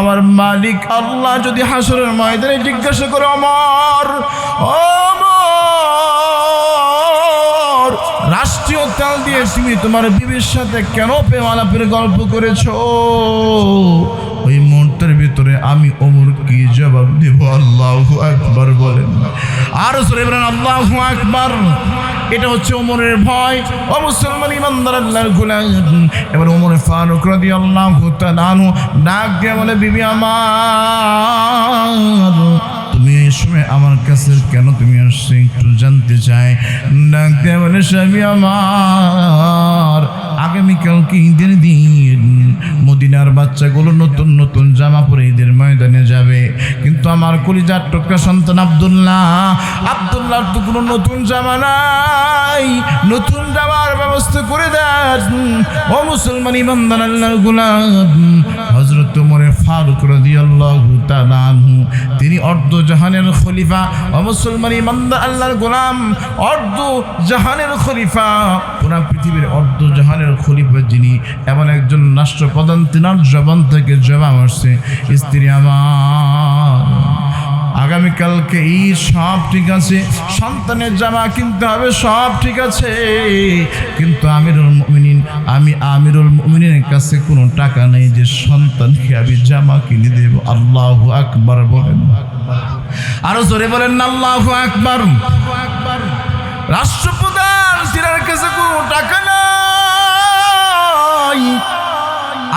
আমার মালিক আল্লাহ যদি হাসরের ময়দানে জিজ্ঞাসা করে আমার রাষ্ট্রীয় তেল দিয়ে তুমি তোমার বিবির সাথে কেন প্রেম আলাপের গল্প করেছো, ওই মুহূর্তের ভিতরে আমি ওমর কি জবাব দেব? আল্লাহু আকবার বলেন, আর জোরে বলেন আল্লাহু আকবার। এটা হচ্ছে ওমরের ভয়। ও মুসলমান ইমানদার আল্লাহর গোলাম, এবার ওমর ফারুক রাদিয়াল্লাহু তাআলা আনহু ডাক দিয়ে বলে, বিবি আমার, তুমি এই সময় আমার কাছে কেন তুমি আসছো একটু জানতে চাই। ডাক দিয়ে বলে, স্বামী আমার, আগামীকালকে ঈদের দিন মদিনার বাচ্চাগুলো নতুন নতুন জামা পরে ঈদের ময়দানে যাবে, কিন্তু আমার কলিজার টুকরা সন্তান আব্দুল্লাহর তো কোনো নতুন জামা নাই, নতুন জামার ব্যবস্থা করে দেন। ও মুসলমান ইমানদার আল্লাহর গোলাম, হযরত ওমর ফারুক রাদিয়াল্লাহু তাআলা আনহু তিনি অর্ধ জাহানের খলিফা। ও মুসলমান ইমানদার আল্লাহর গোলাম, অর্ধ জাহানের খলিফা, পুরা পৃথিবীর অর্ধ জাহানের খলিফা যিনি, এমন একজন রাষ্ট্রপ্রধান, তিনার জবান থেকে জবাব আসছে, স্ত্রী আমার, আগামীকালকে ঈদ, সব ঠিক আছে, সন্তানের জামা কিনতে হবে, সব ঠিক আছে, কিন্তু আমি আমিরুল মুমিনিনের কাছে কোনো টাকা নেই যে সন্তানকে আমি জামা কিনে দেব। আল্লাহু আকবার বলেন, আরো জোরে বলেন না আল্লাহু আকবার। রাষ্ট্রপ্রধান, তিনার কাছে কোনো টাকা নাই।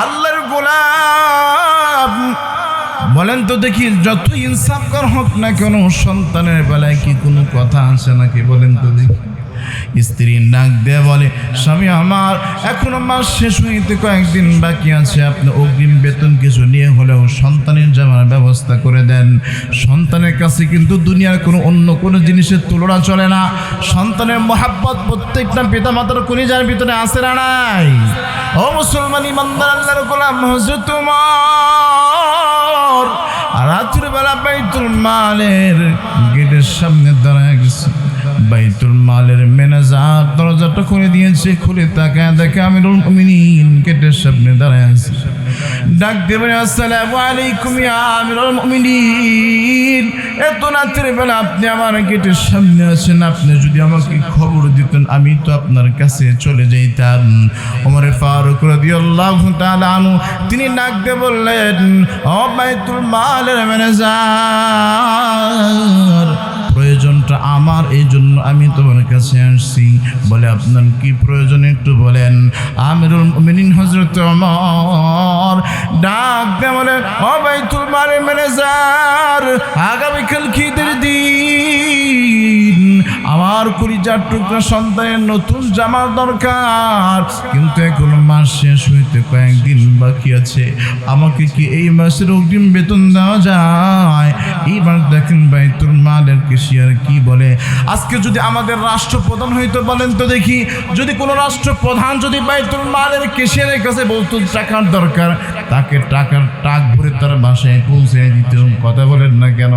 আল্লাহর গোলাম, বলেন তো দেখি, যত ইনসাফ কর হোক না কেন, সন্তানের বেলায় কি কোনো কথা আছে নাকি? বলেন তো দেখি। স্ত্রী ডাক দিয়ে বলে, স্বামী আমার, এখনো মাস শেষ হইতে কয়েকদিন বাকি আছে, আপনি অগ্রিম বেতন কিছু নিয়ে হলেও সন্তানের জামার ব্যবস্থা করে দেন। সন্তানের কাছে কিন্তু দুনিয়ার অন্য কোনো জিনিসের তুলনা চলে না। সন্তানের মহাব্বত প্রত্যেকটা পিতামাতার কলিজার ভিতরে আছে না নাই? ও মুসলমান ইমানদার আল্লাহর গোলাম, হযরত ওমর রাতের বেলা বাইতুল মালের গেটের সামনে দাঁড়ায় গেছে। বাইতুল মালের ম্যানেজার দরজাটা খুলে দিয়েছে, খুলে তাকায় দেখে আমিরুল মুমিনিন গেটের সামনে দাঁড়ায় আছে। ডাক দেবেন, আসসালামু আলাইকুম ইয়া আমিরুল মুমিনিন, এত রাতের বেলা আপনি আমার গেটের সামনে আছেন, আপনি যদি আমাকে খবর দিতেন আমি তো আপনার কাছে চলে যাইতাম। ওমর ফারুক রাদিয়াল্লাহু তাআলা আনহু তিনি ডাক দিয়ে বললেন, ও বাইতুল মালের ম্যানেজার, প্রয়োজনটা আমার, এই জন্য আমি তোমার কাছে আসছি। বলে, আপনার কি প্রয়োজন একটু বলেন। আমিরুল মুমিনিন হযরত ওমর ডাক দিয়ে বলে, ও বাইতুল মালের ম্যানেজার, আগামীকাল ঈদের দিন আমার কলিজার টুকরা সন্তানের নতুন জামার দরকার, কিন্তু এখনো মাস শেষ হইতে কয়েকদিন বাকি আছে, আমাকে কি এই মাসের অগ্রিম বেতন দেওয়া যায়? এইবার দেখেন বাইতুল মালের কেশিয়ার কি বলে। আজকে যদি আমাদের রাষ্ট্রপ্রধান হইতো, বলেন তো দেখি, যদি কোনো রাষ্ট্রপ্রধান যদি বাইতুল মালের কেশিয়ারের কাছে বলতো টাকার দরকার, তাকে টাকার টাক ভরে তার বাসায় পৌঁছে দিত, কথা বলেন না কেন?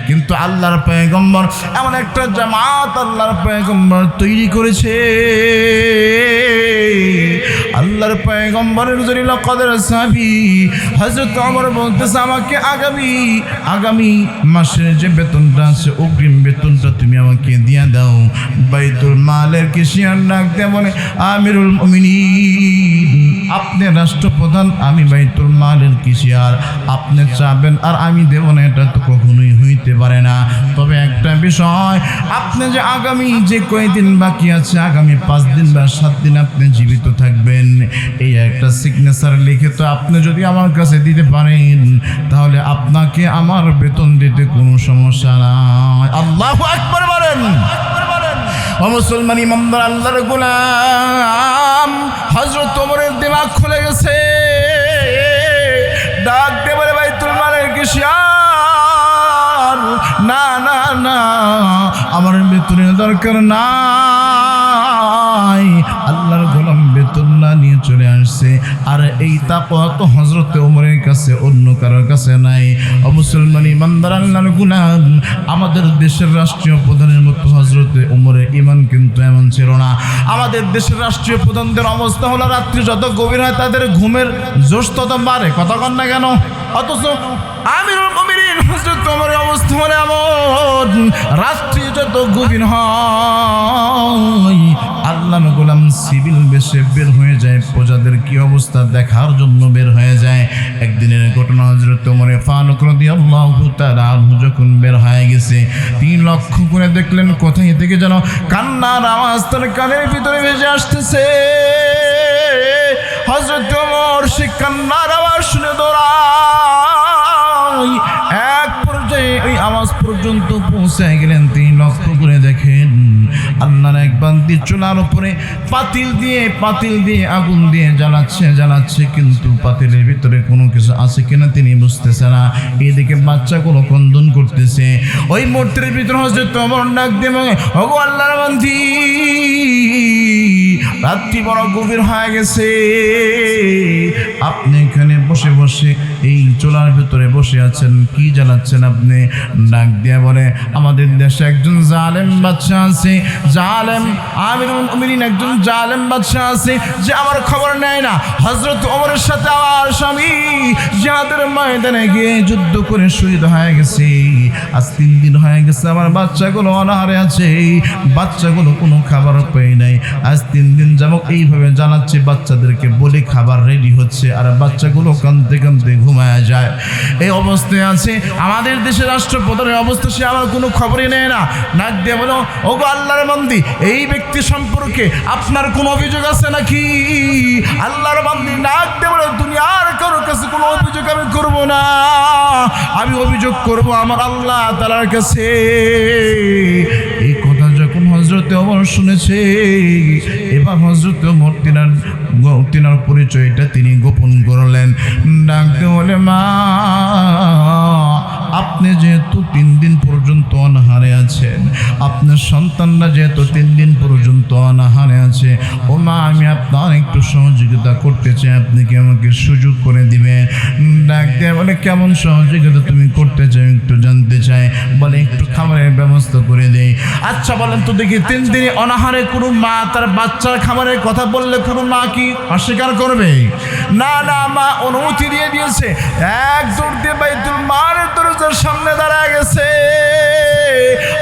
কিন্তু আল্লাহর পয়গম্বর এমন একটা জামাত আল্লাহর পয়গম্বর তৈরি করেছে। আল্লাহর পয়গম্বরের জন্য কদর সাহাবী হযরত ওমর বলতেছে, আমাকে আগামী মাসের যে বেতনটা আছে, অগ্রিম বেতনটা তুমি আমাকে দিয়ে দাও। বাইতুল মালের কেশিয়ার ডাক দিয়ে বলে, আমিরুল মুমিনিন, আপনি রাষ্ট্রপ্রধান, আমি বাইতুল মালের কেশিয়ার, আপনি চাবেন আর আমি দেব না, এটা তো কখনোই হইতে পারে না। তবে একটা বিষয়, আপনি যে আগামী যে কয়েকদিন বাকি আছে, আগামী 5 দিন বা 7 দিন আপনি জীবিত থাকবেন, এই একটা সিগনেচার লিখে তো আপনি যদি আমার কাছে দিতে পারেন, তাহলে আপনাকে আমার বেতন দিতে কোনো সমস্যা নাই। আল্লাহু আকবার বলেন। ও মুসলমান ইমানদার আল্লাহর গোলাম, হযরত ওমরের দিমাগ খুলে গেছে। ডাক দিয়ে বলে, বাইতুল মালের কেশিয়ার, না না না, আমার বেতনের দরকার নাই। আল্লাহর গোলাম বেতন না নিয়ে চলে আসছে, আর এই তাকওয়া তো হযরত ওমরের কাছে অন্য কারোর কাছে নাই। ও মুসলমান ইমানদার আল্লাহর গোলাম, আমাদের দেশের রাষ্ট্রীয় প্রধানের মতো হযরত ওমরের ঈমান কিন্তু এমন ছিল না। আমাদের দেশের রাষ্ট্রীয় প্রধানদের অবস্থা হলো রাত্রি যত গভীর হয় তাদের ঘুমের জোশ তত বাড়ে, কথা কন না কেন? অথচ আমিরুল মুমিনিন হযরত ওমরের অবস্থা হলো এমন, রাত্রি যত গভীর হয় আল্লাহর গোলাম সিভিল বেশে বের হয়ে যায়, প্রজাদের কি অবস্থা দেখার জন্য বের হয়ে যায়। একদিনের ঘটনা, হযরত ওমর ফারুক রাদিয়াল্লাহু তাআলা আনহু যখন বের হয়ে গেছে, তিনি লক্ষ্য করে দেখলেন কোথায় থেকে যেন কান্নার আওয়াজ তার কানের ভিতরে ভেসে আসতেছে। হযরত ওমর সে কান্নার আওয়াজ শুনে দৌড়ায়, এক পর্যায়ে ওই আওয়াজ পর্যন্ত পৌঁছে গেলেন। তিনি লক্ষ্য করে দেখেন আল্লাহর এক বান্দি চুলার উপরে পাতিল দিয়ে আগুন দিয়ে জ্বালাচ্ছে, কিন্তু পাতিলের ভিতরে কোনো কিছু আছে কিনা তিনি বুঝতেছে না। এদিকে বাচ্চাগুলো ক্রন্দন করতেছে। ওই মূর্তির ভিতরে হযরত ওমর ডাক দিয়ে, ওগো আল্লাহর বান্দি, রাত্রি বড় গভীর হয়ে গেছে, আপনি এখানে বসে বসে এই চুলার ভিতরে বসে আছেন, কি জ্বালাচ্ছেন আপনি? ডাক দিয়ে বলে, আমাদের দেশে একজন জালেম বাদশা আছে, জালেম আমিরুল মুমিনিন একজন জালেম বাদশা আছে, যে আমার খবর নেয় না। হযরত ওমরের সাথে আমার স্বামী জিহাদের ময়দানে গিয়ে যুদ্ধ করে শহীদ হয়ে গেছে, আজ 3 দিন হয়ে গেছে, আমার বাচ্চাগুলো অনাহারে আছে, বাচ্চাগুলো কোনো খাবার পায় নাই। আজ 3 দিন যাবত এইভাবে জানাচ্ছি, বাচ্চাদেরকে বলে খাবার রেডি হচ্ছে, আর বাচ্চাগুলো কাঁদতে কাঁদতে ঘুমায় যায়। এই অবস্থায় আছে আমাদের দেশের রাষ্ট্রপ্রধানের অবস্থা, সে আমার কোনো খবরই নেয় না। নাক দিয়ে বলো, ওগো আল্লাহর বান্দি, এই ব্যক্তি সম্পর্কে আপনার কোনো অভিযোগ আছে নাকি? আল্লাহর বান্দি নাক দিয়ে বলে, দুনিয়ার কারোর কাছে কোনো অভিযোগ আমি করব না, আমি অভিযোগ করব আমার আল্লাহ তাআলার কাছে। এই কথা যখন হযরত ওমর শুনেছে, এবার হযরত ওমর তিনার পরিচয়টা তিনি গোপন করলেন। ডাকতে বলে, মা, আপনি যেহেতু 3 দিন পর্যন্ত অনাহারে আছেন, আপনার সন্তানরা যেহেতু 3 দিন পর্যন্ত অনাহারে আছে, ও মা, আমি আপনার একটু সহযোগিতা করতে চাই, আপনি কি আমাকে সুযোগ করে দিবেন? ডাকতে বলে, কেমন সহযোগিতা তুমি করতে চাই একটু জানতে চাই। বলে, একটু খাবারের ব্যবস্থা করে দেই। আচ্ছা বলেন তো দেখি, 3 দিনে অনাহারে কোনো মা তার বাচ্চার খাবারের কথা বললে কোনো মা কি অস্বীকার করবে? না না, মা অনুমতি দিয়ে দিয়েছে। এক দৌড় দিয়ে বাইতুল মালের দরজার সামনে দাঁড়ায় গেছে।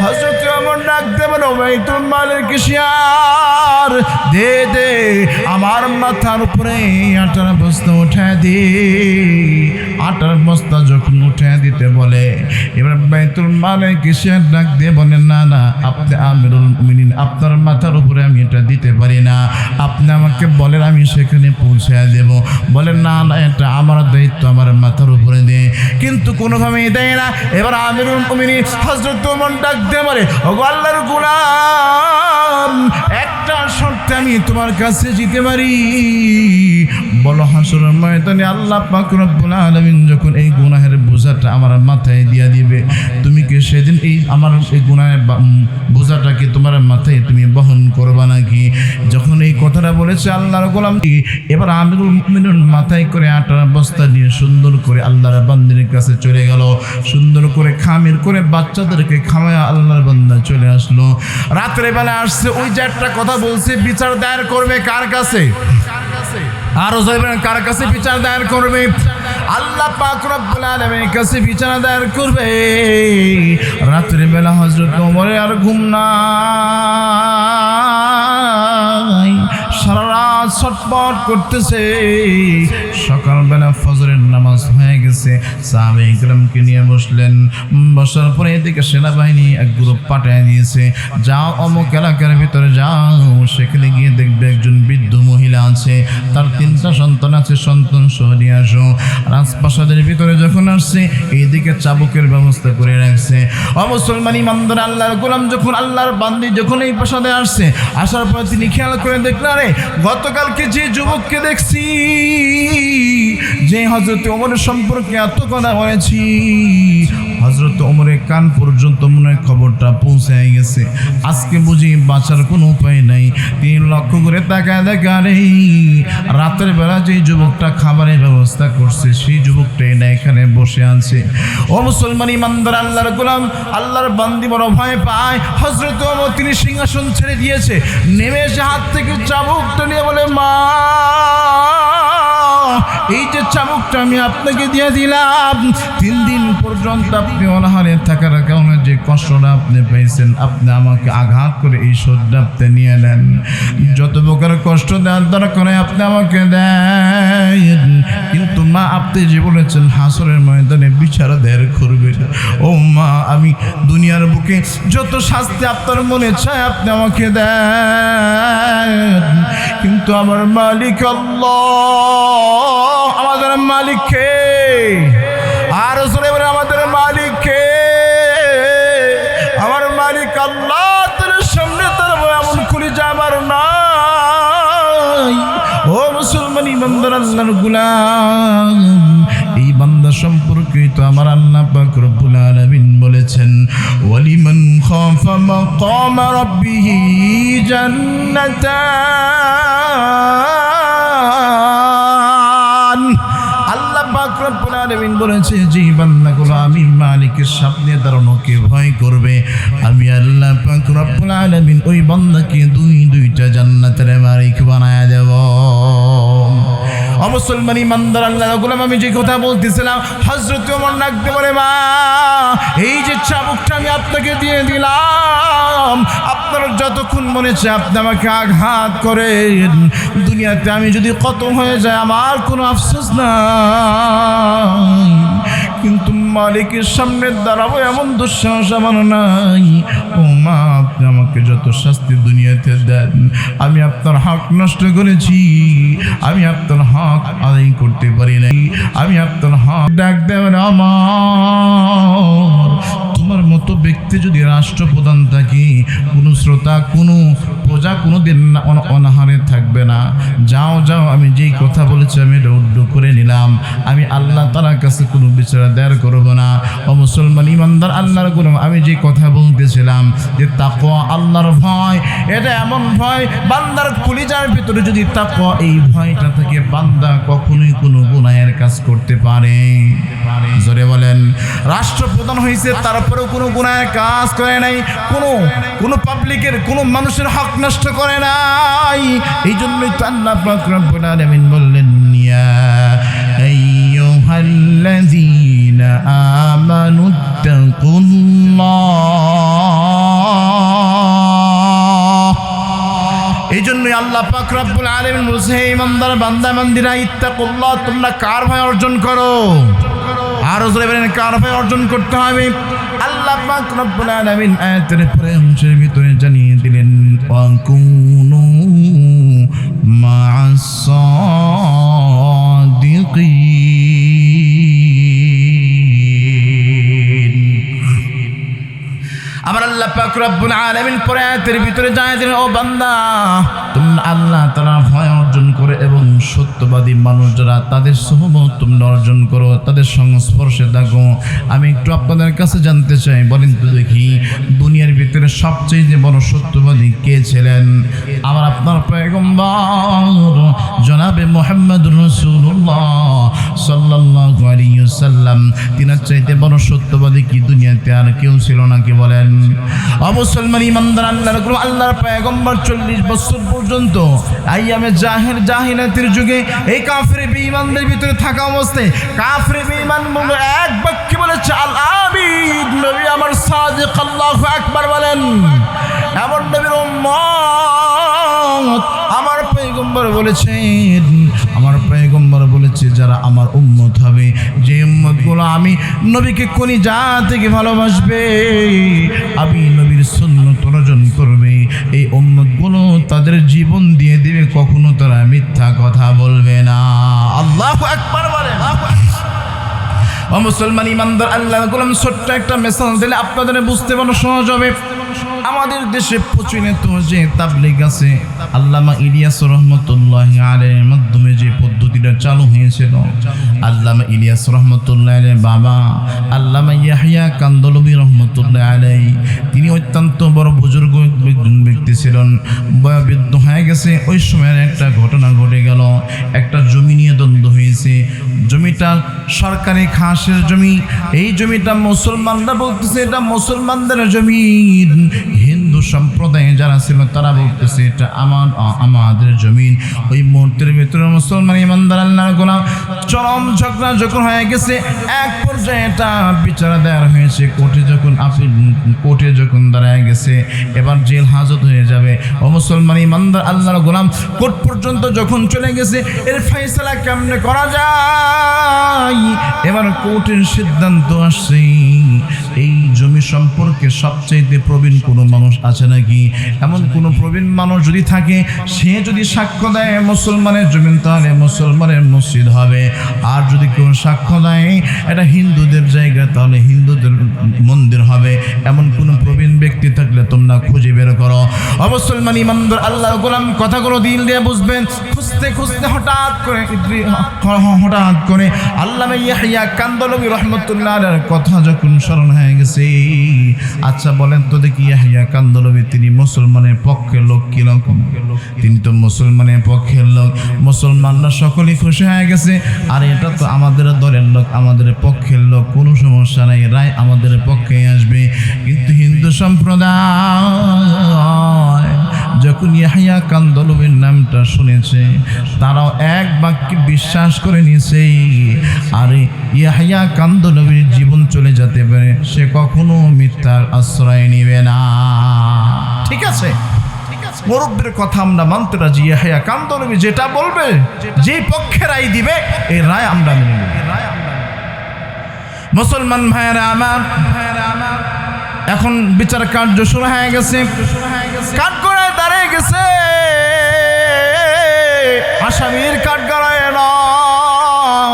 হযরত ওমর ডাক দিয়ে বলে, বাইতুল মালের কিশিয়ার দে, আমার মাথার উপরে আটার বস্তা উঠায় দে। আটার বস্তা যখন উঠায় দিতে বলে, এবার বাইতুল মালের কিশিয়ার ডাক দিয়ে বলে, না না, আপনি আমিরুল মুমিনিন, আপনার মাথার উপরে আমি এটা দিতে পারি না, আপনি আমাকে বলেন, আমি সেখানে পৌঁছায় দেব। বলে, না না, এটা আমার দায়িত্ব, আমার মাথার উপরে দে। কিন্তু কোনোভাবেই দেয় না। এবার আমিরুল মুমিনিন হযরত ওমর ডাক দিয়ে বলে, ওগো আল্লাহর গোলাম, একটা শর্তে আমি তোমার কাছে যেতে পারি। বলো, হাসরের ময়দানে আল্লাহ পাক রব্বুল আলামিন যখন এই গুনাহের বোঝাটা আমার মাথায় দিয়া দিবে, তুমি কি সেদিন এই আমার এই গুনাহের বোঝাটাকে তোমার মাথায় তুমি বহন করবা নাকি? যখন এই কথাটা বলেছে আল্লাহর গোলাম, এবার আমিরুল মুমিনিন মাথায় করে আটার বস্তা নিয়ে সুন্দর করে আল্লাহর বান্দির কাছে চলে গেল। সুন্দর করে খামির করে বাচ্চাদেরকে খাওয়ায় আল্লাহর বান্দা চলে আসলো। রাত্রে বেলা আসছে, ওই যে একটা কথা বলছে, বিচার দায়ের করবে কার কাছে? আরো যাইবেন, কার কাছে বিচার দায়ের করবে? আল্লাহ পাক রব্বুল আলামিনের কাছে বিচার দায়ের করবে। রাত্রে বেলা হযরত ওমরের আর ঘুম নাই, সারা রাত ছটফট করতেছে। সকালবেলা ফজরের নামাজ হয়ে গেছে, সাহাবায়ে ইকরামকে নিয়ে বসলেন। বসার পরে এদিকে সেনাবাহিনী এক গ্রুপ পাঠিয়ে দিয়েছে, যাও অমুক এলাকার ভিতরে যাও, সেখানে গিয়ে দেখবে একজন বৃদ্ধ মহিলা আছে, তার 3টা সন্তান আছে, সন্তান সহ নিয়ে আসো। রাজপ্রাসাদের ভিতরে যখন আসছে, এইদিকে চাবুকের ব্যবস্থা করে রাখছে। মুসলমান ইমানদার আল্লাহর গোলাম যখন আল্লাহর বান্দি যখন এই প্রাসাদে আসছে, আসার পর তিনি খেয়াল করে দেখলেন, আরে গতকালকে যে যুবককে দেখছি, যে হযরত ওমরের সম্পর্কে এত কথা বলেছি, হযরত ওমরের কান পর্যন্ত মনে হয় খবরটা পৌঁছে গেছে। আজকে বুঝি বাঁচার কোনো উপায় নাই। তিনি লক্ষ্য করে তাকায় দেখেন রাতের বেলা যে যুবকটা খাবারের ব্যবস্থা করছে সেই যুবকটাই না এখানে বসে আছে। ও মুসলমান ইমানদার আল্লাহর গোলাম, আল্লাহর বান্দি বড় ভয় পায়। হযরত ওমর তিনি সিংহাসন ছেড়ে দিয়েছে, নেমে এসে হাত থেকে চাবুকটা নিয়ে বলে, মা এই যে চাবুকটা আমি আপনাকে দিয়ে দিলাম, 3 দিন পর্যন্ত আপনি অনাহারে থাকার কারণে যে কষ্টটা আপনি পেয়েছেন, আপনি আমাকে আঘাত করে এই শোধটা আপনি নিয়ে নেন। যত প্রকার কষ্ট দেওয়ার দরকার আপনি আমাকে দেন, কিন্তু মা আপনি যে বলেছেন হাসরের ময়দানে বিচার দেয়ার করবেন। ও মা, আমি দুনিয়ার বুকে যত শাস্তি আপনার মনে চায় আপনি আমাকে দেন, কিন্তু আমার মালিক আল্লাহ, আমাদের মালিক কে? আর জোরে বলে আমাদের মালিক কে? আমার মালিক আল্লাহ। তার সামনে তার এমন করে যাবার নাই। ও মুসলমান ইমানদার আল্লাহর গোলাম, এই বান্দা সম্পর্কে তো আমার আল্লাহ পাক রব্বুল আলামিন বলেছেন, ওয়ালিমান খাফা মাকাম রাব্বিহি জান্নাতান। আল্লাহ পাক রব্বুল আলামিন বলেছে যে বান্দাগুলো আমি মালিকের সামনে দাঁড়ানোকে ভয় করবে, আমি আল্লাহ পাক রব্বুল আলামিন ওই বান্দাকে দুইটা জান্নাতের মালিক বানায় দেব। মুসলমান ইমানদার আল্লাহর গোলাম, আমি যে কথা বলতেছিলাম, হযরত ওমর ডাকতে বলে, মা এই যে চাবুকটা আমি আপনাকে দিয়ে দিলাম, আপনার যতক্ষণ মনে চায় আপনি আমাকে আঘাত করেন, দুনিয়াতে আমি যদি খতম হয়ে যায় আমার কোনো আফসোস নাই, কিন্তু মালিকের সামনে দাঁড়াবো এমন দুঃসাহস আমার নাই। ও মা, আপনি আমাকে যত শাস্তি দুনিয়াতে দেন, আমি আপনার হক নষ্ট করেছি, আমি আপনার হক আদায় করতে পারি নাই, আমি আপনার হক ডাক দেবেন। আমার তোমার মতো ব্যক্তি যদি রাষ্ট্রপ্রধান থাকে, কোনো শ্রোতা কোনো প্রজা কোনো দিন অনাহারে থাকবে না। যাও যাও, আমি যেই কথা বলেছি আমি এটা উদ্ধ করে নিলাম, আমি আল্লাহ তাআলার কাছে কোনো বিচার দায়ের করব না। ও মুসলমান ইমানদার আল্লাহর গোলাম, আমি যে কথা বলতেছিলাম যে তাকওয়া, আল্লাহর ভয়, এটা এমন ভয় বান্দার কলিজার ভিতরে যদি তাকওয়া এই ভয়টা থেকে বান্দা কখনোই কোনো গুনাহের কাজ করতে পারে। জোরে বলেন। রাষ্ট্রপ্রধান হয়েছে তারপরেও কোনো গুনাহের কাজ করে নাই, কোনো পাবলিকের কোনো মানুষের হক নষ্ট করে নাই। এই জন্যই তো আল্লাহ পাক রব্বুল আলামিন বললেন, ইয়া আইয়ুহাল্লাযীনা আমানুত্তাকুল্লাহ। এই জন্যই আল্লাহ পাক রব্বুল আলামিন বলছে, হে ইমানদার বান্দা বান্দিরা, ইত্তাকুল্লাহ, তোমরা কার ভয় অর্জন করো? আরো জোরে বলেন, কার ভয় অর্জন করতে হবে? আল্লাহ পাক রব্বুল আলামিন আয়াতের পরে অংশের ভিতরে জানিয়ে দিলেন, ওয়াকুনু মা'আস সাদিকিন। আমার আল্লাহ পাক রব্বুল আলামিন পরে আয়াতের ভিতরে জানিয়ে দিলেন, ও বান্দা, তোমরা আল্লাহ তাআলার ভয় অর্জন করে এবং সত্যবাদী মানুষ যারা তাদের সোহবত তোমরা অর্জন করো, তাদের সংস্পর্শে থাকো। আমি একটু আপনাদের কাছে জানতে চাই, বলেন তো দেখি, দুনিয়ার ভিতরে সবচেয়ে বড় সত্যবাদী কে ছিলেন? আমার আপনার পয়গম্বর জনাবে মুহাম্মদুর রাসূলুল্লাহ সাল্লাল্লাহু আলাইহি ওয়াসাল্লাম। তিনার চাইতে বড় সত্যবাদী কি দুনিয়াতে আর কেউ ছিল নাকি বলেন? মুসলমান ইমানদার আল্লাহর গোলাম, আল্লাহর পয়গম্বর 40 বছর পর্যন্ত আইয়ামে জাহিলাতের যুগে এই কাফির বেঈমানদের ভিতরে থাকা অবস্থায় কাফির বেঈমান এক বাক্যে বলেছে, আল আমিন, নবী আমার সাদিক, আল্লাহু আকবার বলেন। এমন নবীর উম্মত আমার পয়গম্বর বলেছেন, আমার পয়গম্বর বলেছে যারা আমার উম্মত হবে, যে উম্মতগুলো আমি নবীকে কলিজা থেকে ভালোবাসবে, আমি নবীর সুন্নাত অর্জন করবে, এই উম্মতগুলো তাদের জীবন দিয়ে দেবে, কখনো তারা মিথ্যা কথা বলবে না। আল্লাহু আকবার বলেন। ও মুসলমান ইমানদার আল্লাহর গোলাম, ছোট্ট একটা মেসেজ দিলে আপনাদের বুঝতে পারো সহজ হবে। আমাদের দেশে প্রচলিত যে তাবলীগ আছে, আল্লামা ইলিয়াস রহমতুল্লাহি আলাইহির মাধ্যমে যে পদ্ধতিটা চালু হয়েছিল, আল্লামা ইলিয়াস রহমতুল্লাহি আলাইহির বাবা আল্লামা ইয়াহইয়া কান্দলবি রহমতুল্লাহি আলাইহি তিনি অত্যন্ত বড় বুজুর্গ একজন ব্যক্তি ছিলেন, বয়োবৃদ্ধ হয়ে গেছে। ওই সময়ের একটা ঘটনা ঘটে গেল, একটা জমি নিয়ে দ্বন্দ্ব হয়েছে। জমিটা সরকারি খাসের জমি, এই জমিটা মুসলমানরা বলতেছে এটা মুসলমানদের জমি, হিন্দু সম্প্রদায়ে যারা ছিল তারা বলতেছে এটা আমাদের জমিন। ওই মুহূর্তের ভিতরে মুসলমান ইমানদার আল্লাহর গোলাম চরম ঝগড়া যখন হয়ে গেছে, এক পর্যায়ে এটা বিচার দেওয়ার হয়েছে কোর্টে যখন দাঁড়ায় গেছে, এবার জেল হাজত হয়ে যাবে। ও মুসলমান ইমানদার আল্লাহর গোলাম, কোর্ট পর্যন্ত যখন চলে গেছে, এর ফয়সালা কেমনে করা যায়? এবার কোর্টের সিদ্ধান্ত আসছে, এই জমি সম্পর্কে সবচেয়ে প্রবীণ কোনো মানুষ আছে নাকি? এমন কোনো প্রবীণ মানুষ যদি থাকে, সে যদি সাক্ষ্য দেয় মুসলমানের জমিন, তাহলে মুসলমানের মসজিদ হবে। আর যদি কেউ সাক্ষ্য দেয় এটা হিন্দুদের জায়গা, তাহলে হিন্দুদের মন্দির হবে। এমন কোনো প্রবীণ ব্যক্তি থাকলে তোমরা খুঁজে বের করো। মুসলমান ইমানদার আল্লাহর গোলাম কথাগুলো দিল দিয়ে বুঝবেন। খুঁজতে খুঁজতে হঠাৎ করে আল্লামা ইয়াহইয়া কান্দলবি রাহমাতুল্লাহ আলাইহির কথা যখন স্মরণ হয়ে গেছে, আচ্ছা বলেন তো দেখি, ইয়াহইয়া কান্দলবি তিনি মুসলমানের পক্ষের লোক কি লোক? তিনি তো মুসলমানের পক্ষের লোক। মুসলমানরা সকলেই খুশি হয়ে গেছে, আর এটা তো আমাদের দলের লোক, আমাদের পক্ষের লোক, কোনো সমস্যা নাই, রায় আমাদের পক্ষে আসবে। কিন্তু হিন্দু সম্প্রদায় যখন ইয়াহইয়া কান্দলবির নামটা শুনেছে, তারাও এক বাক্যে বিশ্বাস করে নিয়েছে, আরে ইয়াহইয়া কান্দলবির জীবন চলে যেতে পারে, সে কখনো মিথ্যার আশ্রয় নেবে না। ঠিক আছে, মুরব্বির কথা আমরা মানতে রাজি। ইয়াহইয়া কান্দলবি যেটা বলবে, যে পক্ষে রায় দিবে, এই রায় আমরা মেনে নেব। মুসলমান ভাইয়েরা আমার, এখন বিচার কার্য শুরু হয়ে গেছে। কাঠগড়ায় দাঁড়িয়ে গেছে, আসামির কাঠগড়ায় নয়,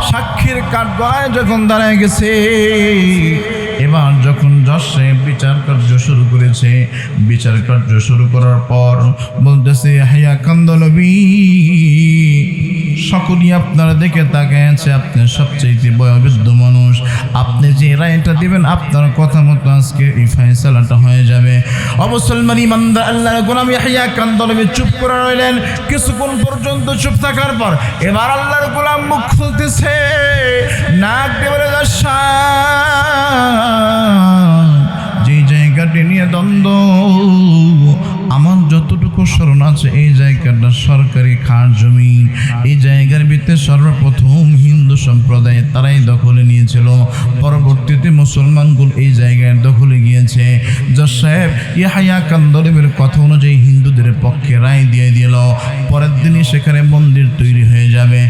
সাক্ষীর কাঠগড়ায় যখন দাঁড়িয়ে গেছে, এবার যখন জজ সাহেব বিচার কার্য শুরু করেছে, বিচার কার্য শুরু করার পর বলতেছে, ইয়াহইয়া কান্দলবি সকলেই আপনারা দেখে তাকিয়েছে, আপনি সবচেয়ে বয়োবৃদ্ধ মানুষ, আপনি যে রায়টা দিবেন আপনার কথা মতো আজকে এই ফয়সালাটা হয়ে যাবে। মুসলমান ইমানদার আল্লাহর গোলাম ইয়াহইয়া কান্দলবি চুপ করে রইলেন। কিছুক্ষণ পর্যন্ত চুপ থাকার পর এবার আল্লাহর গোলাম মুখ খুলতেছে, নাক দিয়ে বলে, যে জায়গাটি নিয়ে দ্বন্দ্ব, আমার যতটুকু স্মরণ আছে এই জায়গাটা সরকারি খাস জমি। এই জায়গার ভিতরে সর্বপ্রথম হিন্দু সম্প্রদায় তারাই দখলে নিয়েছিল, পরবর্তীতে মুসলমানগুলো এই জায়গায় দখলে গিয়েছে। জজ সাহেব ইয়াহইয়া কান্দলবির কথা অনুযায়ী হিন্দুদের পক্ষে রায় দিয়ে দিল, পরের দিনই সেখানে মন্দির তৈরি হয়ে যাবে।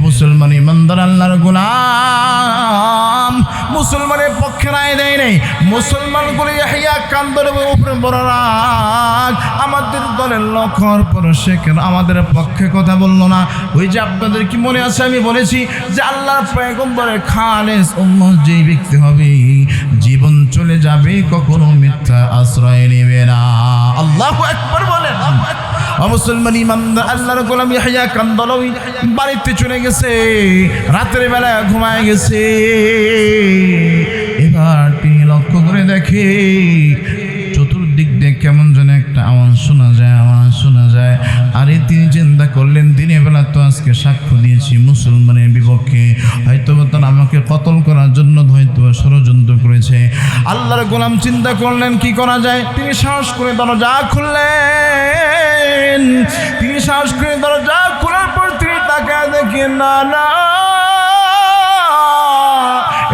মুসলমান ইমানদার আল্লাহর গোলাম মুসলমানের পক্ষে রায় দেয় নাই, মুসলমানগুলো ইয়াহইয়া কান্দলবির উপরে বড় রাগ, আমাদের দলের লোক হওয়ার পর সে কেন আমাদের পক্ষে কথা বললো না? ওই যে আপনাদের কি মনে আছে, আমি বলেছি যে আল্লাহর পয়গম্বরের খালেস উম্মত যেই ব্যক্তি হবে, জীবন চলে যাবে, কখনো মিথ্যা আশ্রয় নেবে না। আল্লাহু আকবার বলেন। মুসলমান ইমানদার আল্লাহর গোলাম ইয়াহইয়া কান্দলবি বাড়িতে চলে গেছে, রাতের বেলা ঘুমায় গেছে। এবার তিনি লক্ষ্য করে দেখে চতুর্দিক দিয়ে কেমন যেন একটা আওয়াজ শোনা যায়। আরে তিনি চিন্তা করলেন, দিনের বেলা তো আজকে সাক্ষ্য দিয়েছি মুসলমানের বিপক্ষে, হয়তো তারা আমাকে কতল করার জন্য হয়তো ষড়যন্ত্র করেছে। আল্লাহর গোলাম চিন্তা করলেন কি করা যায়। তিনি সাহস করে দরজা খুললেন। তিনি সাহস করে দরজা খোলার পর তিনি তাকায় দেখেন, না,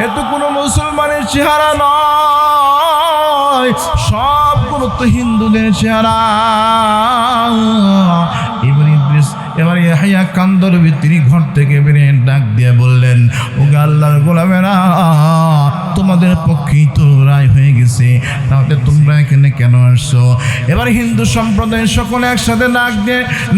এ তো কোনো মুসলমানের চেহারা নয়, সবগুলো তো হিন্দুদের চেহারা। এবার ইয়াহইয়া কান্দলবি তিনি ঘর থেকে বেরিয়ে ডাক দিয়ে বললেন, ওগো আল্লাহর গোলামেরা, তোমাদের পক্ষেই তো রায় হয়ে গেছে, তাহলে তোমরা এখানে কেন আসছো? এবার হিন্দু সম্প্রদায়ের সকলে একসাথে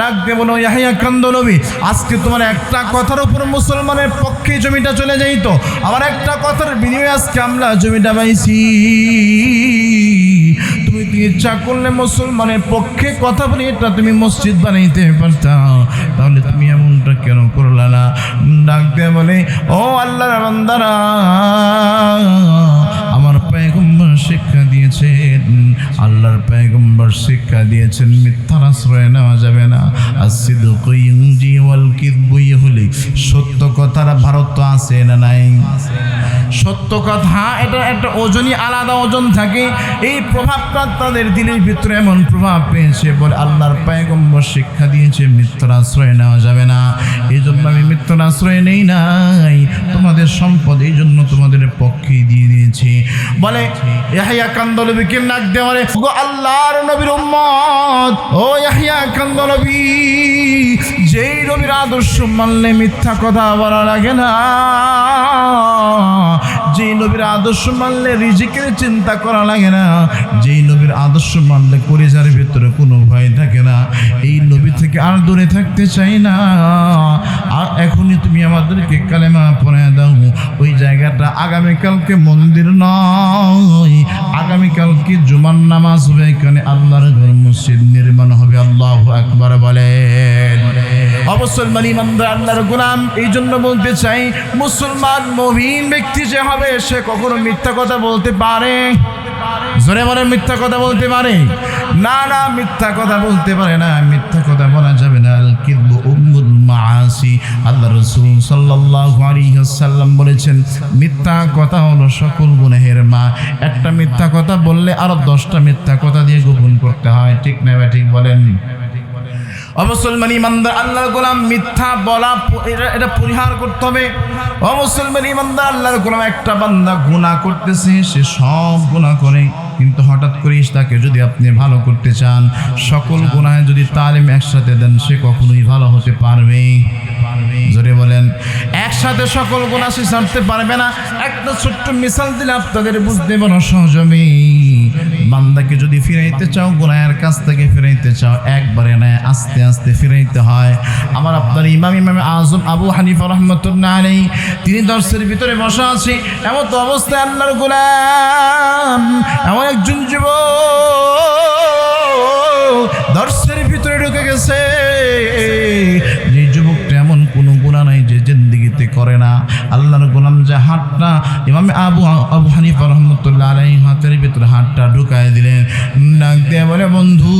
নাক দিয়ে বলো, ইয়াহইয়া কান্দলবি, আজকে তোমার একটা কথার উপর মুসলমানের পক্ষে জমিটা চলে যাইত, আবার একটা কথার বিনিময়ে আজকে আমরা জমিটা পাইছি। তুমি ইচ্ছা করলে মুসলমানের পক্ষে কথা বলে এটা তুমি মসজিদ বানাইতে পারতা, তাহলে তুমি এমনটা কেন করলা না? ডাক দিয়ে বলে, ও আল্লাহর বান্দারা, আমার পয়গম্বর শিক্ষা দিয়েছেন, আল্লাহর পয়গম্বর শিক্ষা দিয়েছেন মিথ্যার আশ্রয় নেওয়া যাবে না। আসিদকু ইউনজি ওয়াল কিযবু ইহলি, সত্য কথার ভারত আছে না নাই? সত্য কথা এটা একটা ওজনই আলাদা ওজন থাকে। এই প্রভাবটা তাদের দিলের ভিতরে এমন প্রভাব পেয়েছে, বলে আল্লাহর পয়গম্বর শিক্ষা দিয়েছে মিথ্যার আশ্রয় নেওয়া যাবে না। এই জন্য আমি মিথ্যার আশ্রয় নেই নাই, তোমাদের সম্পদ এই জন্য তোমাদের পক্ষে দিয়ে দিয়েছি। বলে ইয়াহইয়া কান্দলবি কেন ডাক দিয়ে বলে, গো আল্লাহর নবীর উম্মত, ও ইয়াহইয়া কান্দলবি, যেই নবীর আদর্শ মানলে মিথ্যা কথা বলা লাগে না, যেই নবীর আদর্শ মানলে রিজিকের চিন্তা করা লাগে না, যেই নবীর আদর্শ মানলে কলিজার ভিতরে কোনো ভয় থাকে না, এই নবী থেকে আর দূরে থাকতে চাই না। আর এখনই তুমি আমাদেরকে কালেমা পড়ে দাও। ওই জায়গাটা আগামীকালকে মন্দির নয়, আগামীকালকে জুমার নামাজ হবে, এখানে আল্লাহর ঘর মসজিদ নির্মাণ হবে। আল্লাহু আকবার বলেন। মুসলমান ইমানদার আল্লাহর গোলাম, এই জন্য বলতে চাই, মুসলমান মুমিন ব্যক্তি যে হবে সে কখনো মিথ্যা কথা বলতে পারে? জোরে বলেন, মিথ্যা কথা বলতে পারে না? না, মিথ্যা কথা বলতে পারে না, মিথ্যা কথা বলা যাবে না। আল কিযবু উম্মুল মাআসি, আল্লাহ রাসূল সাল্লাল্লাহু আলাইহি ওয়াসাল্লাম বলেছেন, মিথ্যা কথা হলো সকল গুনাহের মা। একটা মিথ্যা কথা বললে আরো 10টা মিথ্যা কথা দিয়ে গোপন করতে হয়, ঠিক না? ঠিক বলেন। মুসলমান ইমানদার আল্লাহর গোলাম, মিথ্যা বলা এটা পরিহার করতে হবে। মুসলমান ইমানদার আল্লাহর গোলাম, একটা বান্দা গুনাহ করতেছে, সে সব গুনাহ করে, কিন্তু হঠাৎ করে তাকে যদি আপনি ভালো করতে চান, সকল গুনাহে যদি তালিম একসাথে দেন, সে কখনোই ভালো হতে পারবে? জোরে বলেন। একসাথে সকল গুনাহ সে ছাড়তে পারবে না। একটা ছোট্ট মিসাল দিলে আপনাদের বুঝতে বড় সহজ হবে। বান্দাকে যদি ফিরাইতে চাও, গুনাহের কাছ থেকে ফিরাইতে চাও, একবারে নয়, আস্তে আস্তে ফিরাইতে হয়। আমার আপনার ইমাম আজম আবু হানিফা রাহমাতুল্লাহ আলাইহি, তিনি দর্শের ভিতরে বসা আছে, এমন তো অবস্থায় আল্লাহর গোলাম, এমন একজন যুবক দর্শের ভিতরে ঢুকে গেছে। যে যুবকটা এমন কোনো গুনাহ নাই যে জিন্দেগিতে করে না। আল্লাহর গোলাম যে হাতটা ইমাম আবু হানিফা রাহমাতুল্লাহ আলাইহি হাতের ভিতরে হাতটা ঢুকায় দিলেন, ডাক দিয়ে বলে, বন্ধু,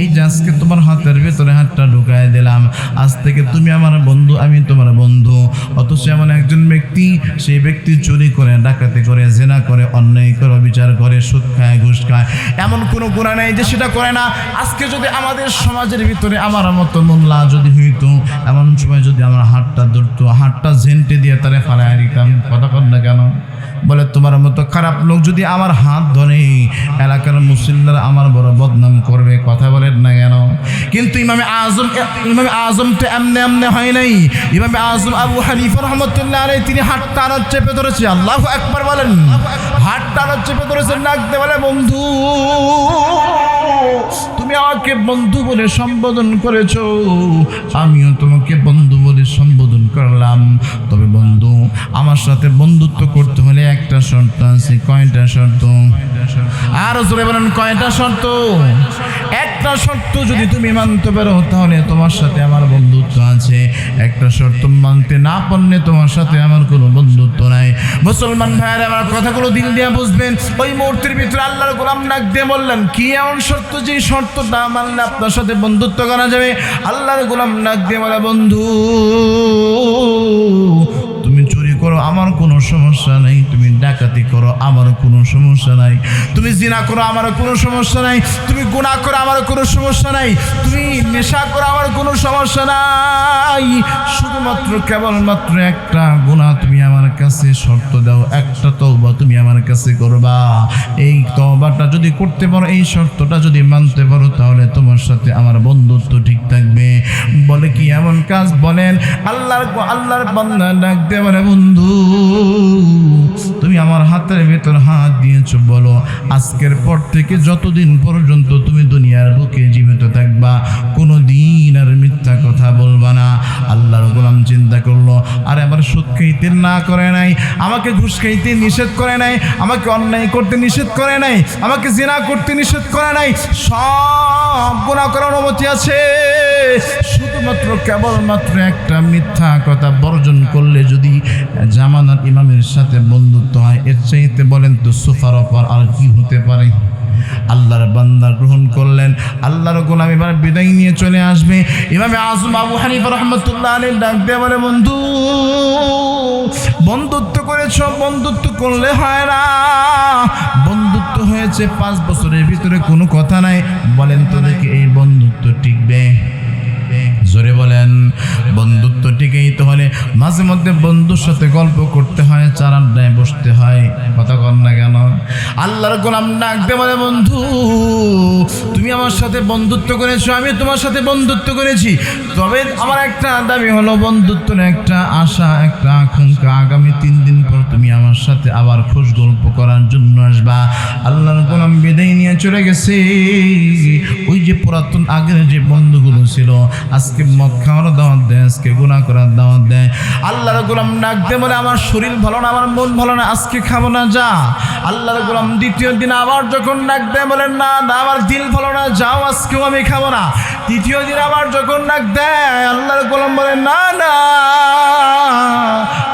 এই যে আজকে তোমার হাতের ভিতরে হাতটা ঢুকায় দিলাম, আজ থেকে তুমি আমার বন্ধু, আমি তোমার বন্ধু। অথচ এমন একজন ব্যক্তি, সেই ব্যক্তি চুরি করে, ডাকাতি করে, জিনা করে, অন্যায় করে, বিচার করে, সুদ খায়, ঘুষ খায়, এমন কোনো গুনাহ নাই যে সেটা করে না। আজকে যদি আমাদের সমাজের ভিতরে আমার মতো মোল্লা যদি হইতো, এমন সময় যদি আমার হাতটা ধরতো, হাতটা ঝেন্টে দিয়ে তারে ফালায় দিতাম। কথা কর না কেন? বলে, তোমার মতো খারাপ লোক যদি আমার হাত ধরে, এলাকার মুসল্লিরা আমার বড় বদনাম করবে। কথা বলেন না কেন? কিন্তু ইমামে আজম তো এমনি এমনি হয় নাই। ইমামে আজম আবু হানিফা রাহমাতুল্লাহ আলাইহি, তিনি হাতটা আরো চেপে ধরেছে। আল্লাহু আকবার বলেন। হাতটা আরো চেপে ধরেছেন, ডাকতে বলে, বন্ধু, তুমি আমাকে বন্ধু বলে সম্বোধন করেছো, আমিও তোমাকে বন্ধু বলে সম্বোধন করলাম। তবে বন্ধু, আমার সাথে বন্ধুত্ব করতে হলে একটা শর্ত আছে। কয়টা শর্ত? আরো জোরে বলেন, কয়টা শর্ত? একটা শর্ত যদি তুমি মানতে পারো, তাহলে তোমার সাথে আমার বন্ধুত্ব আছে। একটা শর্ত মানতে না পারলে তোমার সাথে আমার কোনো বন্ধুত্ব নাই। মুসলমান ভাইয়েরা, আমার কথাগুলো দিল দিয়ে বুঝবেন। ওই মুহূর্তের ভিতরে আল্লাহর গোলাম ডাক দিয়ে বললেন, কি এমন শর্ত যে শর্তটা মানলে আপনার সাথে বন্ধুত্ব করা যাবে? আল্লাহর গোলাম ডাক দিয়ে বলে, বন্ধু, তুমি চুরি করো, আমার কোনো সমস্যা নেই। তুমি ডাকাতি করো, আমার কোনো সমস্যা নাই। তুমি জিনা করো, আমার কোনো সমস্যা নাই। তুমি গুনাহ করো, আমার কোনো সমস্যা নাই। তুমি নেশা করো, আমার কোনো সমস্যা নাই। শুধুমাত্র কেবলমাত্র একটা গুনাহ তুমি আমার কাছে শর্ত দাও, একটা তওবা তুমি আমার কাছে করবা। এই তওবাটা যদি করতে পারো, এই শর্তটা যদি মানতে পারো, তাহলে তোমার সাথে আমার বন্ধুত্ব ঠিক থাকবে। বলে, কি এমন কাজ? বলেন। আল্লাহর বান্দা ডাক দিয়ে বলে, বন্ধু, তুমি আমার হাতের ভেতর হাত দিয়েছো, বলো, আজকের পর থেকে যতদিন পর্যন্ত তুমি দুনিয়ার বুকে জীবিত থাকবা, কোনো দিন আর মিথ্যা কথা বলবা না। আল্লাহর গোলাম চিন্তা করলো, আরে আমার সুদ খাইতে না করে নাই, আমাকে ঘুষ খাইতে নিষেধ করে নাই, আমাকে অন্যায় করতে নিষেধ করে নাই, আমাকে জিনা করতে নিষেধ করে নাই, সব গুনাহ করার অনুমতি আছে। শুধুমাত্র কেবলমাত্র একটা মিথ্যা কথা বর্জন করলে যদি জামানার ইমামের সাথে বন্ধুত্ব হয়, এর চাইতে বলেন তো সোফার ওপর আর কি হতে পারে? আল্লাহর বান্দা গ্রহণ করলেন, আল্লাহর গোলাম এবার বিদায় নিয়ে চলে আসবে। ইমামে আযম আবু হানিফা রাহমাতুল্লাহ আলাইহি ডাক দিয়ে বলে, বন্ধু বন্ধুত্ব করেছো, বন্ধুত্ব করলে হয় না, বন্ধুত্ব হয়েছে 5 বছরের ভিতরে কোনো কথা নাই, বলেন তো দেখি এই বন্ধুত্ব টিকবে? জোরে বলেন। বন্ধুত্ব টিকেই তো হলে মাঝে মধ্যে বন্ধুর সাথে গল্প করতে হয়, চার আড্ডায় বসতে হয়, কথা কন না কেন? আল্লাহর গোলাম ডাক দিয়ে বলে, বন্ধু তুমি আমার সাথে বন্ধুত্ব করেছো, আমি তোমার সাথে বন্ধুত্ব করেছি, তবে আমার একটা দাবি হলো, বন্ধুত্বের একটা আশা, একটা আকাঙ্ক্ষা, আগামী 3 দিন পর তুমি আমার সাথে আবার খোঁজ গল্প করার জন্য আসবা। আল্লাহর গোলাম বিদায় নিয়ে চলে গেছে। ওই যে পুরাতন আগের যে বন্ধুগুলো ছিল, আজকে মদ খাওয়ার দাওয়াত দেয়, আজকে গুনাহ করার দাওয়াত দেয়। আল্লাহর গোলাম ডাক দিয়ে বলে, আমার শরীর ভালো না, আমার মন ভালো না, আজকে খাবো না, যা। আল্লাহর গোলাম দ্বিতীয় দিন আবার যখন ডাক দেয়, বলেন না না আমার দিল ভালো না, যাও, আজকেও আমি খাবো না। তৃতীয় দিন আবার যখন ডাক দেয়, আল্লাহর গোলাম বলেন না না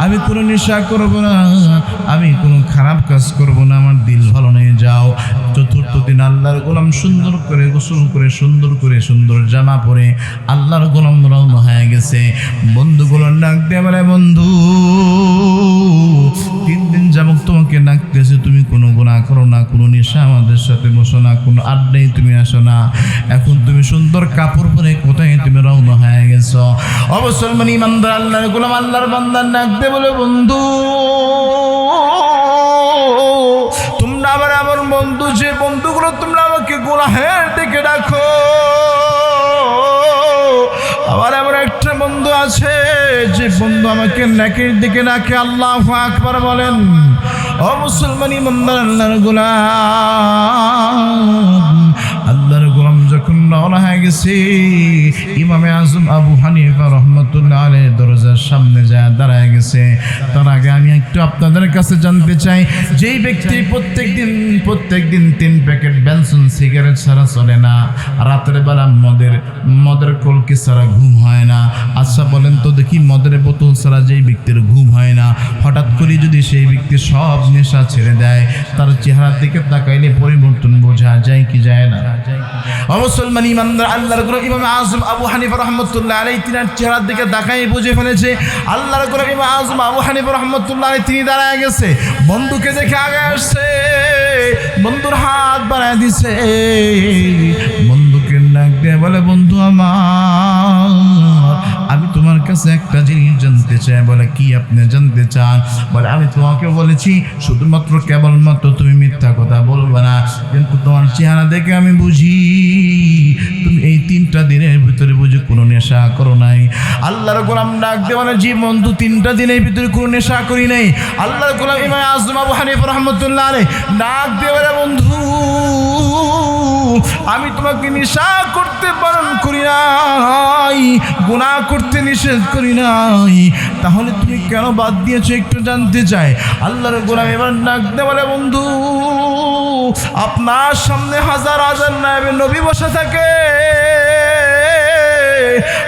আমি কোনো নেশা করবো না, আমি কোনো খারাপ কাজ করবো না, আমার দিল ভালো নেই, যাও। চতুর্থ দিন আল্লাহর গোলাম সুন্দর করে গোসল করে সুন্দর জামা পরে আল্লাহর গোলাম রওনা হয়ে গেছে। বন্ধুগুলো ডাক দিয়ে বলে, বন্ধু 3 দিন যাবত তোমাকে ডাকতেছে, তুমি কোনো গুনাহ করো না, কোনো নেশা আমাদের সাথে বসো না, কোনো আড্ডায় তুমি আসো না, এখন তুমি সুন্দর কাপড় পরে কোথায় তুমি রওনা হয়ে গেছো? অবসলমান ইমানদার আল্লাহর গোলাম আল্লাহর বান্দা ডাক দিয়ে বলে, বন্ধু তোমরা আবার আমার বন্ধু, যে বন্ধুগুলো তোমরা আমাকে গুনাহের দিকে ডাকো, আবার আমার একটা বন্ধু আছে যে বন্ধু আমাকে নেকির দিকে ডাকে। আল্লাহু আকবার বলেন। ও মুসলমান ইমানদার আল্লাহর গোলাম, আল্লাহর গোলাম যখন রওনা হয়ে গেছে, ইমামে আযম আবু হানিফা রাহমাতুল্লাহ আলাইহি দরজার সামনে যায় দাঁড়ায় গেছে। তার আগে আমি একটু আপনাদের কাছে জানতে চাই, যেই ব্যক্তি প্রত্যেকদিন 3 প্যাকেট বেনসন সিগারেট ছাড়া চলে না, রাতের বেলা মদের কলকে ছাড়া ঘুম হয় না, আচ্ছা বলেন তো দেখি মদের বোতল ছাড়া যেই ব্যক্তির ঘুম হয় না, হঠাৎ করে যদি সেই ব্যক্তি সব নেশা ছেড়ে দেয়, তার চেহারার দিকে তাকাইলে পরিবর্তন বোঝা যায় কি যায় না? মুসলমান ইমানদার আল্লাহর গোলাম ইমাম আযম আবু হানিফা রাহমাতুল্লাহ আলাইহি তিনার চেহারার দিকে তাকাই বুঝে ফেলেছে আল্লাহর গোলাম ইমাম আযম আবু হানিফা রাহমাতুল্লাহ আলাইহি তিনি দাঁড়ায় গেছে, বন্ধুকে দেখে আগে আসছে, বন্ধুর হাত বাড়ায় দিছে, বন্ধুকে ডাক দিয়ে বলে, বন্ধু আমার, আমি তোমার কাছে একটা জিনিস জানতে চাই। বলে, কি আপনি জানতে চান? বলে, আমি তোমাকে বলেছি শুধুমাত্র কেবলমাত্র তুমি মিথ্যা কথা বলবে না, কিন্তু তোমার চেহারা দেখে আমি বুঝি তুমি এই 3টা দিনের ভিতরে বুঝি কোনো নেশা করো নাই। আল্লাহর গোলাম ডাক দিয়ে বলে, জি বন্ধু, 3টা দিনের ভিতরে কোনো নেশা করি নাই। আল্লাহর গোলাম ইমাম আযম আবু হানিফা রাহমাতুল্লাহ আলাইহি ডাক দিয়ে বলে, বন্ধু আমি তোমাকে নেশা করতে বারণ করি নাই, গুনাহ করতে নিষেধ করি নাই, তাহলে তুমি কেন বাদ দিয়েছো একটু জানতে চাই। আল্লাহর গোলাম এবার ডাক দিয়ে বলে, বন্ধু আপনার সামনে হাজার হাজার নায়েবে নবী বসে থাকে,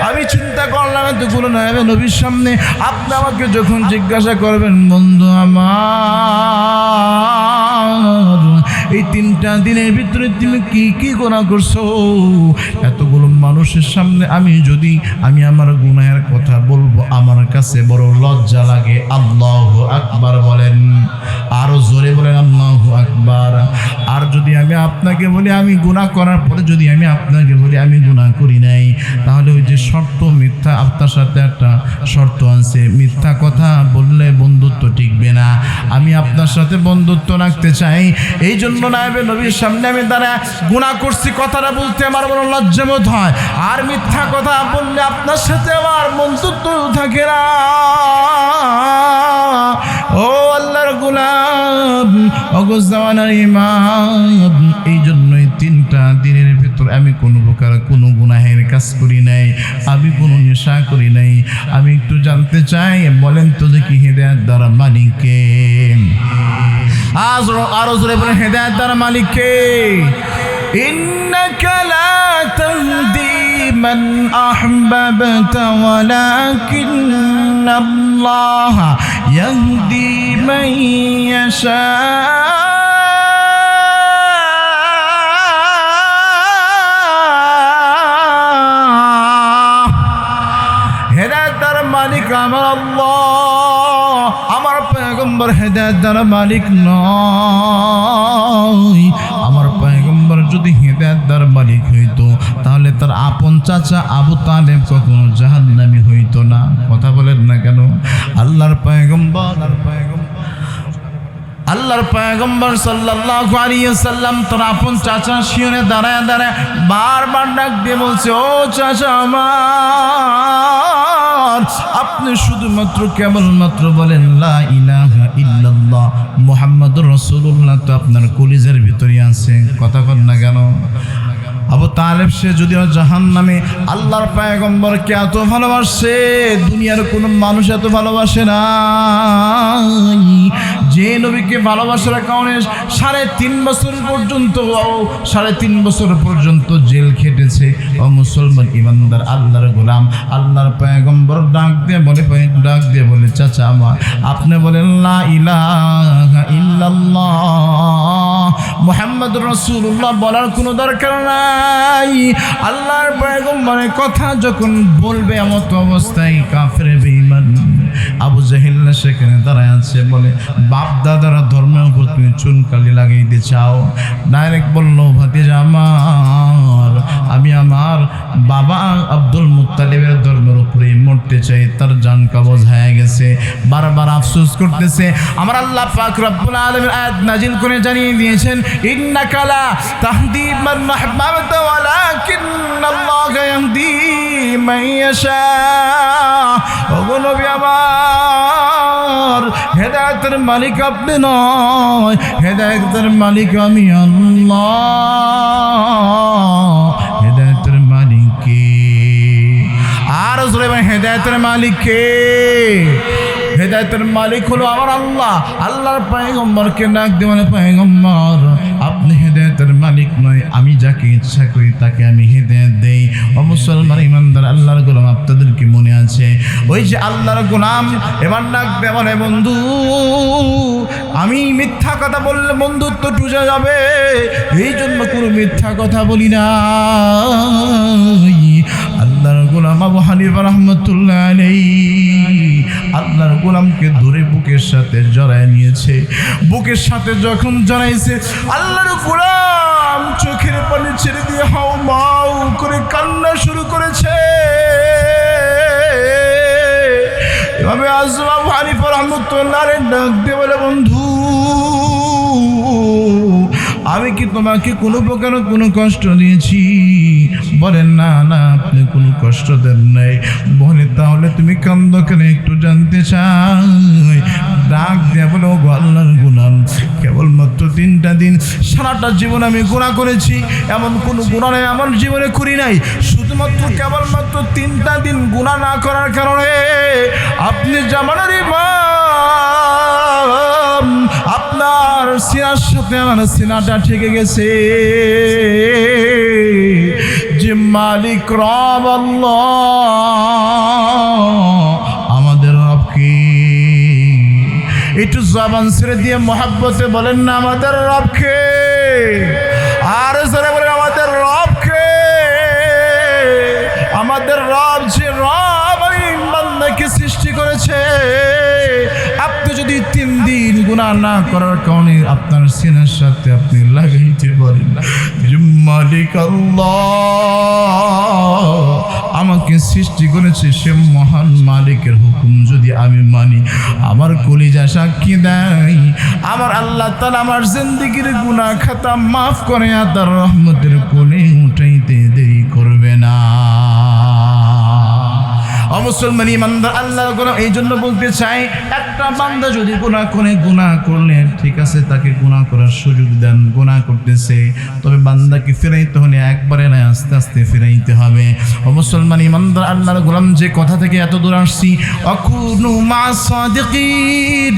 আমি চিন্তা করলাম এতগুলো নায়েবে নবীর সামনে আপনি আমাকে যখন জিজ্ঞাসা করবেন, বন্ধু আমার এই 3টা দিনের ভিতরে তুমি কি কি গুনাহ করছো, এতগুলো মানুষের সামনে আমি আমার গুনাহের কথা বলবো, আমার কাছে বড় লজ্জা লাগে। আল্লাহু আকবার বলেন, আরো জোরে বলেন আল্লাহু আকবার। আর যদি আমি আপনাকে বলি আমি গুনাহ করার পরে যদি আমি আপনাকে বলি আমি গুনাহ করি নাই, তাহলে ওই যে শর্ত, মিথ্যা, আপনার সাথে একটা শর্ত আছে, মিথ্যা কথা বললে বন্ধুত্ব টিকবে না। আমি আপনার সাথে বন্ধুত্ব রাখতে চাই, এই জন্য নায়েবে নবীর সামনে আমি দাঁড়ায় গুনাহ করছি কথাটা বলতে আমার বড় লজ্জাবোধ হয়, আর মিথ্যা কথা বললে আপনার সাথে আমার বন্ধুত্ব থাকে না। ও আল্লাহর গোলাম, ওগো জামানার ইমাম, এই জন্যই 3টা দিনের ভিতর ভিতরে আমি কোনো প্রকার কোনো গুনাহের কাজ করি নাই, আমি কোনো নেশা করি নাই। আমি একটু জানতে চাই, বলেন তো দেখি হেদায়েত দ্বারা মালিক কে? আরো জোরে বলেন, হেদায়েত দ্বারা মালিক কে? ইন্নাকা লা তাহদি মান আহবাবতা ওয়ালাকিন্নাল্লাহ ইয়াহদি মান ইয়াশা। হেদায়েতের মালিক আমার আল্লাহ, আমার পয়গম্বর হেদায়েতের মালিক নয়। আমার পয়গম্বর যদি হেদায়েতের মালিক হইতো তাহলে তার আপন চাচা আবু তালেব কখনো জাহান্নামী হইতো না। কথা বলেন না কেন? আল্লাহর পয়গম্বর সাল্লাল্লাহু আলাইহি ওয়াসাল্লাম তার আপন চাচা শিয়রে দাঁড়ায় বারবার ডাক দিয়ে বলছে, ও চাচা আমার, আপনি শুধুমাত্র কেবলমাত্র বলেন লা ইলাহা ইল্লাল্লাহ মুহাম্মাদুর রাসূলুল্লাহ, তো আপনার কলিজার ভিতরে আছে। কথা বল না কেন? আবু তালেব সে যদিও জাহান্নামে, আল্লাহর পয়গম্বরকে এত ভালোবাসে, দুনিয়ার কোনো মানুষ এত ভালোবাসে না। যে নবীকে ভালোবাসার কারণে 3.5 বছর পর্যন্ত জেল খেটেছে। ও মুসলমান ইমানদার আল্লাহর গোলাম, আল্লাহর পয়গম্বর ডাক দিয়ে বলে চাচা আমার, আপনি বলেন লা ইলাহা ইল্লাল্লাহ মুহাম্মাদুর রাসূলুল্লাহ বলার কোনো দরকার নাই। আল্লাহর পয়গম্বরের কথা যখন বলবে এমত অবস্থায় কাফের বেঈমান আবু জাহেল সেখানে দাঁড়ায় আছে, বলে বাপ দাদারা ধর্মের উপর তুমি চুনকালি লাগাইতে চাও? ডাইরেক্ট বললো, ভাতিজা আমার, আমি আমার বাবা আব্দুল মুত্তালিবের ধর্মের উপরে মরতে চাই। তার জান কবজ হয়ে গেছে, বারবার আফসোস করতেছে। আমার আল্লাহ পাক রব্বুল আলামিন আয়াত নাজিল করে জানিয়ে দিয়েছেন, ইন্নাকা লা তাহদি মান আহবাবতা ওয়ালাকিন্নাল্লাহা ইয়াহদি মান ইয়াশা। ওগো নবী আমার, হেদায়েতের মালিক আপনি নয়, হেদায়েতের মালিক আমি আল্লাহ। হেদায়েতের মালিক কে? আর হেদায়েতের মালিক কে? হেদায়েতের মালিক হলো আমার আল্লাহ। আল্লাহর পয়গম্বরকে ডাক দিয়ে বলে, পয়গম্বর আপনি হেদায়েতের মালিক নয়, আমি যাকে ইচ্ছা করি তাকে আমি হেদায়েত দেই। ও মুসলমান ইমানদার আল্লাহর গোলাম, আপনাদের কি মনে আছে ওই যে আল্লাহর গোলাম এবার ডাক দিয়ে বলে, বন্ধু আমি মিথ্যা কথা বললে বন্ধুত্ব টুজে যাবে, এই জন্য কোনো মিথ্যা কথা বলি না। আল্লাহর গোলাম আবু হানিফা রাহমাতুল্লাহ আলাইহি আল্লাহর গোলামকে ধরে বুকের সাথে জড়ায় নিয়েছে। বুকের সাথে যখন জড়াইছে, আল্লাহর গোলাম চোখের পানি ছেড়ে দিয়ে হাউ মাউ করে কান্না শুরু করেছে। এভাবে আবু হানিফা রাহমাতুল্লাহ আলাইহি ডাক দিয়ে বলে, বন্ধু আমি কি তোমাকে কোনো প্রকার কোনো কষ্ট দিয়েছি? বলেন না না, আপনি কোনো কষ্ট দেন নাই। বলে তাহলে তুমি কান্দো কেন, একটু জানতে চাই। ডাক দিয়ে বলে, ও আল্লাহর গোলাম, কেবলমাত্র 3টা দিন, সারাটা জীবন আমি গুনাহ করেছি, এমন কোনো গুনাহ নেই আমার জীবনে করি নাই। শুধুমাত্র কেবলমাত্র 3টা দিন গুনাহ না করার কারণে আপনি জামানের ইমাম, আপনার সিনার সাথে আমার সিনাটা ঠেকে গেছে। যে মালিক রব আল্লাহ, আমাদের রব কে? একটু জবান ছেড়ে দিয়ে মহাব্বতে বলেন না, আমাদের রব কে? আর যারা বলেন আমাদের রব কে? আমাদের রব যে রব এই বান্দাকে সৃষ্টি করেছে, আপনি যদি 3 দিন গুনাহ না করার কারণে আপনার সিনার সাথে আপনি লাগাইতে পারেন, যে মালিক আল্লাহ আমাকে সৃষ্টি করেছে, সে মহান মালিকের হুকুম যদি আমি মানি, আমার কলিজা সাক্ষী দেয় আমার আল্লাহ তাআলা আমার জিন্দেগির গুনাহ খাতা মাফ করে তার রহমতের কোলে উঠাইতে দেরি করবে না। ও মুসলমান ইমানদার আল্লাহর গোলাম, এই জন্য বলতে চাই, একটা বান্দা যদি গুনাহ করলে ঠিক আছে, তাকে গুনাহ করার সুযোগ দেন, গুনাহ করতেছে, তবে বান্দাকে ফিরাইতে হলে একবারে না, আস্তে আস্তে ফিরাইতে হবে। ও মুসলমান ইমানদার আল্লাহর গোলাম, যে কথা থেকে এত দূর আসছি, আকুনু মা'আস সাদিকিন,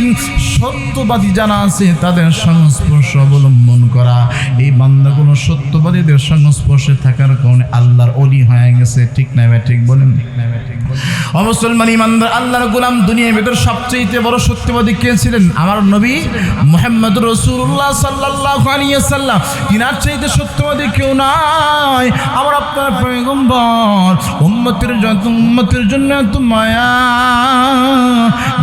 সত্যবাদী যারা আছে তাদের সংস্পর্শ অবলম্বন করা। এই বান্দাগুলো সত্যবাদীদের সংস্পর্শে থাকার কারণে আল্লাহর ওলি হয়ে গেছে। ঠিক না ভাই? ঠিক বলেন। ও মুসলমান ইমানদার আল্লাহর গোলাম, দুনিয়ার ভিতর সবচেয়ে বড় সত্যবাদী কে ছিলেন? আমার নবী মুহাম্মদুর রাসূলুল্লাহ সাল্লাল্লাহু আলাইহি ওয়াসাল্লাম। তিনার চাইতে সত্যবাদী কেউ নাই। আমার আপনার পয়গম্বর, উম্মতের জন্য এত মায়া,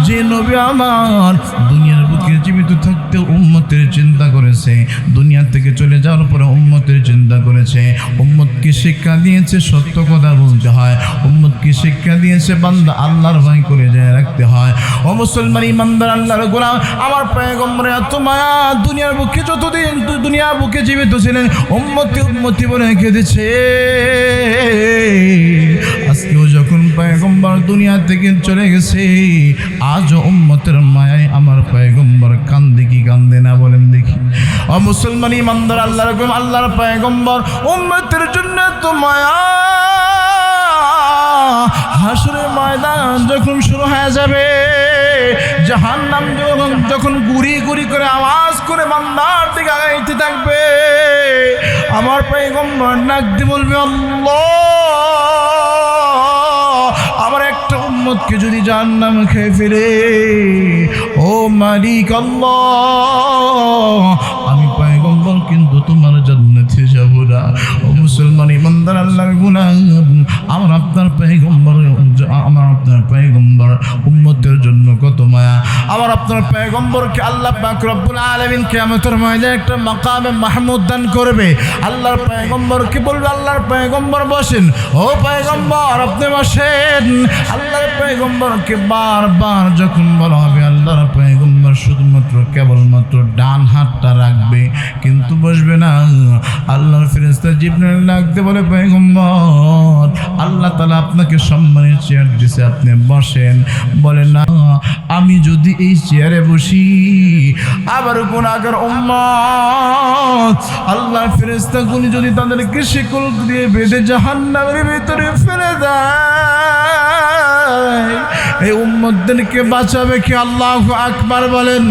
যে নবী আমার দুনিয়ার বুকে জীবিত থাকতে উম্মতের চিন্তা করেছে, দুনিয়া থেকে চলে যাওয়ার পরে উম্মতের চিন্তা করেছে, উম্মতকে শিক্ষা দিয়েছে সত্য কথা বলতে হয়, উম্মতকে শিক্ষা দিয়েছে বান্দা আল্লাহর ভয় করে যায় রাখতে হয়। ও মুসলমান ইমানদার আল্লাহর গোলাম, আমার পয়গম্বর এত মায়া, দুনিয়ার বুকে যতদিন দুনিয়ার বুকে জীবিত ছিলেন উম্মতি বলে কেঁদেছে। আজকেও যখন পয়গম্বর দুনিয়া থেকে চলে গেছে, আজও উম্মতের মায়ায় আমার পয়গম্বর কান্দে কি কান্দে না? বলেন দেখি। ও মুসলমান ইমানদার আল্লাহর গোলাম, আল্লাহর পয়গম্বর উম্মতের জন্য তো মায়া। হাসরের ময়দান যখন শুরু হয়ে যাবে, জাহান্নাম যখন গুড়ি গুড়ি করে আওয়াজ করে বান্দার দিকে আগাইতে থাকবে, আমার পয়গম্বর ডাক দিয়ে বলবে, আল্লাহ, আমার একটা উম্মতকে যদি জাহান্নামে খেয়ে ফেলে, ও মালিক আল্লাহ, আমি পয়গম্বর কিন্তু তোমার জান্নাতে যাব না। ও মুসলমান ইমানদার আল্লাহর গোলাম, আমার আপনার পয়গম্বর উম্মতের জন্য কত মায়া। আমার আপনার পয়গম্বরকে আল্লাহ পাক রব্বুল আলামিন কিয়ামতের ময়দানে একটা মাকামে মাহমুদ দান করবে। আল্লাহর পয়গম্বরকে বলবে, আল্লাহর পয়গম্বর বসেন। ও পয়গম্বর আপনি বসেন। আল্লাহর পয়গম্বরকে বারবার যখন বলা হবে, আল্লাহর পয়গম্বর শুধুমাত্র কেবলমাত্র ডান হাতটা রাখবে, কিন্তু বসবে না। আল্লাহর ফেরেশতা জিবরাইল ডাকতে বলে, পয়গম্বর, আল্লাহ তাআলা আপনাকে সম্মানের চেয়ার দিয়েছে, আপনি বসেন। বলে, না, আমি যদি এই চেয়ারে বসি, আবার গুনাহগার উম্মত আল্লাহর ফেরেশতাগুলো যদি তাদেরকে শিকল দিয়ে বেঁধে জাহান্নামের ভিতরে ফেলে দেয়, এই উম্মতদেরকে বাঁচাবে কে? আল্লাহু আকবার বলেন।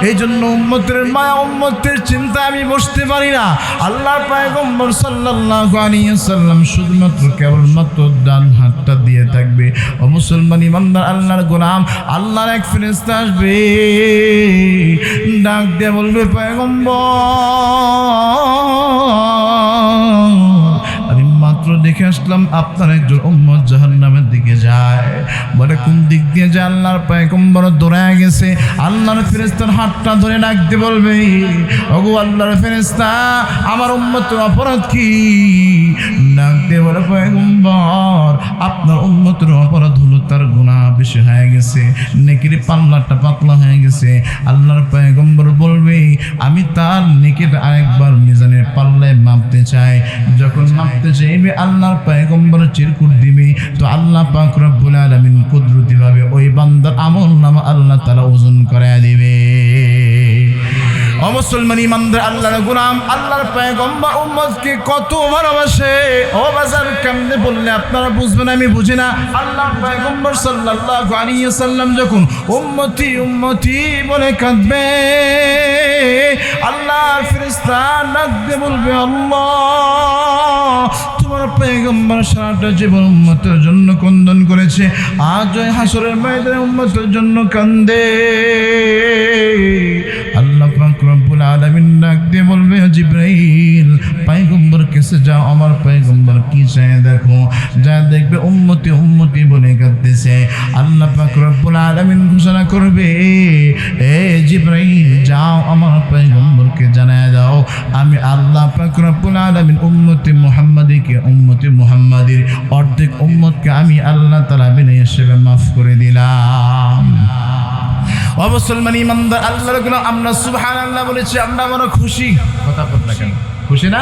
এই জন্য উম্মতের মায়া, উম্মতের চিন্তা আমি বসতে পারি না। আল্লাহর পয়গম্বর সাল্লাল্লাহু আলাইহি ওয়াসাল্লাম শুধুমাত্র কেবলমাত্র ডান হাতটা দিয়ে থাকবে। ও মুসলমান ইমানদার আল্লাহর গোলাম, আল্লাহর এক ফেরেশতা আসবে, ডাক দিয়ে বলবে, পয়গম্বর, মাত্র দেখে আসলাম আপনার একজন উম্মত জাহান্নামের দিকে যায়। বলে, কোন দিক দিয়ে যায়? আল্লাহর পয়গম্বর দৌড়ায় গেছে। আল্লাহর ফেরেশতার হাতটা ধরে ডাকতে বলবে, ওগো আল্লাহর ফেরেশতা, আমার উম্মতের অপরাধ কি? ডাকতে বলে, পয়গম্বর, আপনার উম্মতের অপরাধ হলো তার গুনাহ বেশি হয়ে গেছে, নেকির পাল্লাটা পাতলা হয়ে গেছে। আল্লাহর পয়গম্বর বলবে, আমি তার নেকির আরেকবার মিজানের পাল্লায় মাপতে চাই। যখন মাপতে চাইবে, আল্লাহর পয়গম্বর চিরকুট দিবে, তো আল্লাহ পাক রব্বুল আলামিন কুদরতিভাবে ওই বান্দার আমলনামা আল্লাহ তাআলা ওজন করায় দিবে। ও মুসলমান ইমানদার আল্লাহর গোলাম, আল্লাহর পয়গম্বর উম্মতকে কত ভালোবাসে। ও বাজার, কেমনে বললে আপনারা বুঝবেন, আমি বুঝি না। আল্লাহর পয়গম্বর সাল্লাল্লাহু আলাইহি ওয়াসাল্লাম যখন উম্মতি উম্মতি বলে কাঁদবে, আল্লাহর ফেরেশতা ডাক দিয়ে বলবে, আল্লাহ, তোমার পয়গম্বর সারাটা জীবন উম্মতের জন্য ক্রন্দন করেছে, আজ ওই হাসরের ময়দানে উম্মতের জন্য কান্দে। আল্লাহ পাক রব্বুল আলামিন ডাক দিয়ে বলবে, জিবরাইল, পয়গম্বর কাছে যাও, আমার পয়গম্বর কি চায় দেখো। যা দেখবে উম্মতি উম্মতি বলে কাঁদতেছে। আল্লাহ পাক রব্বুল আলামিন ঘোষণা করবে, এ জিবরাইল, যাও আমার পয়গম্বরকে জানায় দাও, আমি আল্লাহ পাক রব্বুল আলামিন উম্মতি মুহাম্মাদির অর্ধেক উম্মতকে আমি আল্লাহ তাআলা বিনয় হিসেবে মাফ করে দিলাম। ও মুসলমান ইমানদার আল্লাহর গোলাম, আমরা সুবহানাল্লাহ বলেছি, আমরা বড় খুশি। কথা বল না কেন? খুশি না?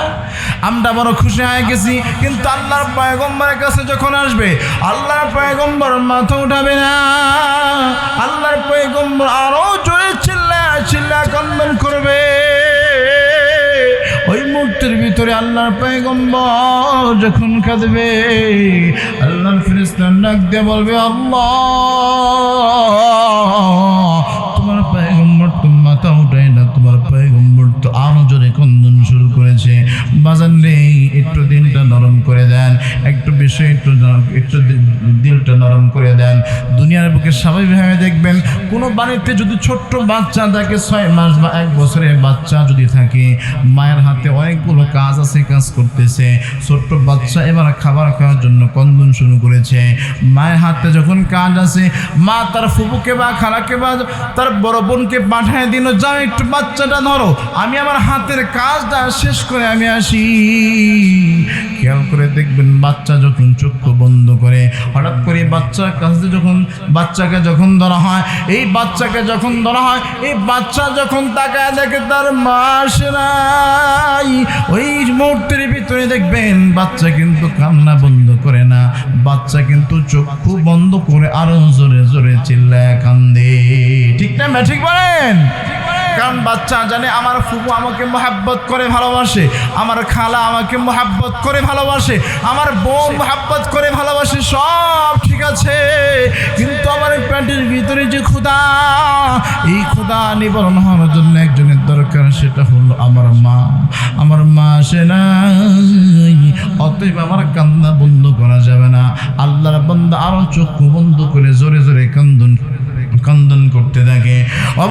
আমরা বড় খুশি হয়ে গেছি, কিন্তু আল্লাহর পয়গম্বরের কাছে যখন আসবে আল্লাহর পয়গম্বর মাথা উঠাবে না। আল্লাহর পয়গম্বর আরো জোরে চিল্লা কান্না করবে। ওই মুহূর্তের ভিতরে আল্লাহর পয়গম্বর যখন কাঁদবে, আল্লাহর ফেরেশতা ডাক দিয়ে বলবে, আল্লাহ তোমার পয়গম্বর তো মাথা উঠায় না, তোমার পয়গম্বর তো আরো জোরে কন্দন শুরু করেছে। বাজান রে, একটু দিলটা নরম করে দেন, একটু বিষয় একটু দিলটা নরম করে দেন। দুনিয়ার বুকে স্বাভাবিকভাবে দেখবেন কোনো বাড়িতে যদি ছোট্ট বাচ্চা থাকে, 6 মাস বা 1 বছরের বাচ্চা যদি থাকে, মায়ের হাতে অনেকগুলো কাজ আছে, কাজ করতেছে। ছোট্ট বাচ্চা এবার খাবার খাওয়ার জন্য কন্দন শুরু করেছে। মায়ের হাতে যখন কাজ আছে, মা তার ফুপুকে বা খালাকে বা তার বড় বোনকে পাঠায় দিল, যাও একটু বাচ্চাটা ধরো, আমি আমার হাতের কাজটা শেষ করে আমি আসি। খেয়াল করে দেখবেন বাচ্চা যখন চক্ষু বন্ধ করে, হঠাৎ করে বাচ্চাকে যখন ধরা হয়, এই বাচ্চাকে যখন ধরা হয়, এই বাচ্চা যখন তাকায় দেখে তার মা আসে নাই, ওই মুহূর্তের ভিতরে দেখবেন বাচ্চা কিন্তু কান্না বন্ধ করে না, বাচ্চা কিন্তু চক্ষু বন্ধ করে আরো জোরে জোরে চিল্লায় কান্দে। ঠিক না? ঠিক বলেন? কারণ বাচ্চা জানে আমার ফুফু আমাকে মোহাব্বত করে ভালোবাসে, আমার খালা আমাকে মোহাব্বত করে ভালোবাসে, আমার বোন মোহাব্বত করে ভালোবাসে, সব ঠিক আছে, কিন্তু আমার পেটের ভিতরে যে ক্ষুধা, এই ক্ষুধা নিবারণ হওয়ার জন্য একজনের দরকার, সেটা হলো আমার মা। আমার মা আসে নাই, অতএব আমার কান্না বন্ধ করা যাবে না। আল্লাহর বান্দা আরো চক্ষু বন্ধ করে জোরে জোরে কান্দন করতে থাকে।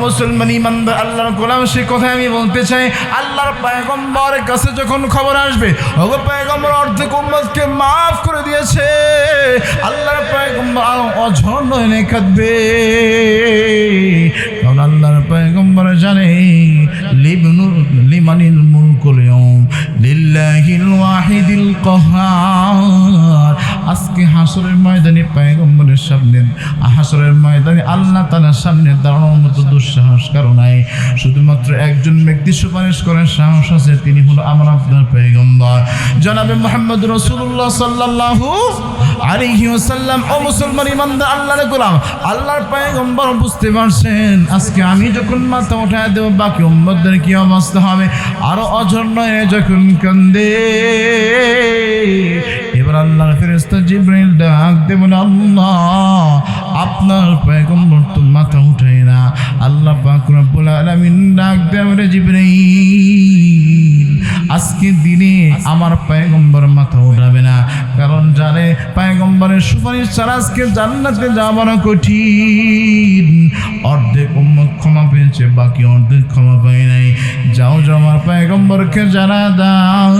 মুসলমান ইমানদার আল্লাহর গোলাম, সে কথা আমি বলতে চাই, আল্লাহর পয়গম্বরের কাছে যখন খবর আসবে, ওগো পয়গম্বর অর্ধেক উম্মতকে মাফ করে দিয়েছে, আল্লাহর পয়গম্বর আরো অঝর নয়নে কাঁদবে। কারণ আল্লাহর পয়গম্বর জানে লিমানিল মুলকুল ইয়াউম লিল্লাহিল ওয়াহিদিল কাহ্হার। আজকে হাসরের ময়দানে পয়গম্বরের সামনে, হাসরের ময়দানে আল্লাহ তাআলার সামনে দাঁড়ানোর মতো দুঃসাহস কারো নাই। শুধুমাত্র একজন ব্যক্তি সুপারিশ করার সাহস আছে, তিনি হলো আমার আপনার পয়গম্বর জনাবে মুহাম্মদ রাসূলুল্লাহ সাল্লাল্লাহু আলাইহি ওয়াসাল্লাম। ও মুসলমান ইমানদার আল্লাহর গোলাম, আল্লাহর পয়গম্বর বুঝতে পারছেন আজকে আমি যখন মাথা উঠায় দেব, বাকি উম্মতদের কি অবস্থা হবে। আরো অঝর নয় যখন কান্দে, এবার আল্লাহর ফেরেশতা জিবরাইল ডাক দিয়ে বলে, আল্লাহ আপনার পয়গম্বর তো মাথা উঠায় না। আল্লাহ পাক রব্বুল আলামিন ডাক দিয়ে বলে, জিবরাইল আজকে দিনে আমার পয়গম্বর মাথা উঠাবে না, কারণ জানে পয়গম্বরের সুপারিশ ছাড়া আজকে জান্নাতে যাওয়া কঠিন। অর্ধেক উম্মত ক্ষমা পেয়েছে, বাকি অর্ধেক ক্ষমা পায় নাই। যাও আমার পয়গম্বরকে জানা দাও,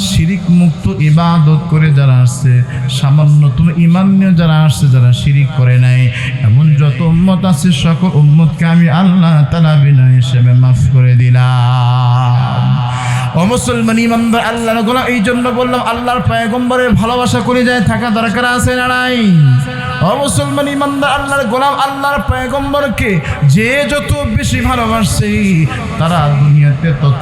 শিরিক মুক্ত ইবাদত করে যারা আসছে, সামান্যতম ঈমান নিয়ে যারা আসছে, যারা শিরিক করে নাই, এমন যত উম্মত আছে সকল উম্মতকে আমি আল্লাহ তাআলা বিনা হিসেবে মাফ করে দিলাম। ও মুসলমান ইমানদার আল্লাহর গোলাম, এই জন্য বললাম আল্লাহর পয়গম্বরের ভালোবাসা করে যায় থাকা দরকার আছে না নাই? ও মুসলমান ইমানদার আল্লাহর গোলাম, আল্লাহর পয়গম্বরকে যে যত বেশি ভালোবাসে, তারা দুনিয়াতে তত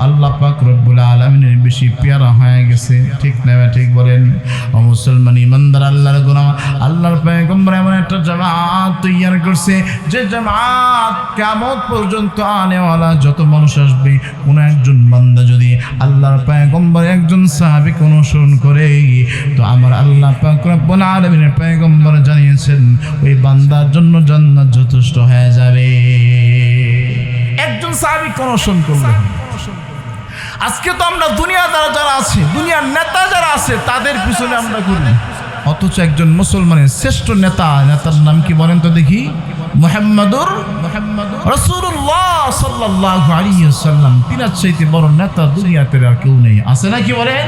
আল্লাহ পাক রব্বুল আলামিনের বেশি পেয়ারা হয়ে গেছে। ঠিক না? ঠিক বলেন? ও মুসলমান ইমানদার আল্লাহর গোলাম, আল্লাহর পয়গম্বর এমন একটা জামাত তৈরি করছে, যে জামাত কিয়ামত পর্যন্ত আনেওয়ালা যত মানুষ আসবে, কোন একজন বান্দা যদি আল্লাহর পয়গম্বর একজন সাহাবীকে অনুসরণ করে, তো আমার আল্লাহ পাক রব্বুল আলামিনের পয়গম্বর জানিয়েছেন ওই বান্দার জন্য জান্নাত যথেষ্ট হয়ে যাবে। একজন সাহাবীকে অনুসরণ করলে। আজকে তো আমরা দুনিয়াদার যারা আছে, দুনিয়ার নেতা যারা আছে, তাদের পিছনে আমরা ঘুরি, অথচ একজন মুসলমানের শ্রেষ্ঠ নেতার নাম কি বলেন তো দেখি? মুহাম্মাদুর রাসূলুল্লাহ সাল্লাল্লাহু আলাইহি ওয়াসাল্লাম। তিনার চাইতে বড় নেতা দুনিয়াতে আর কেউ নেই, আছে নাকি বলেন?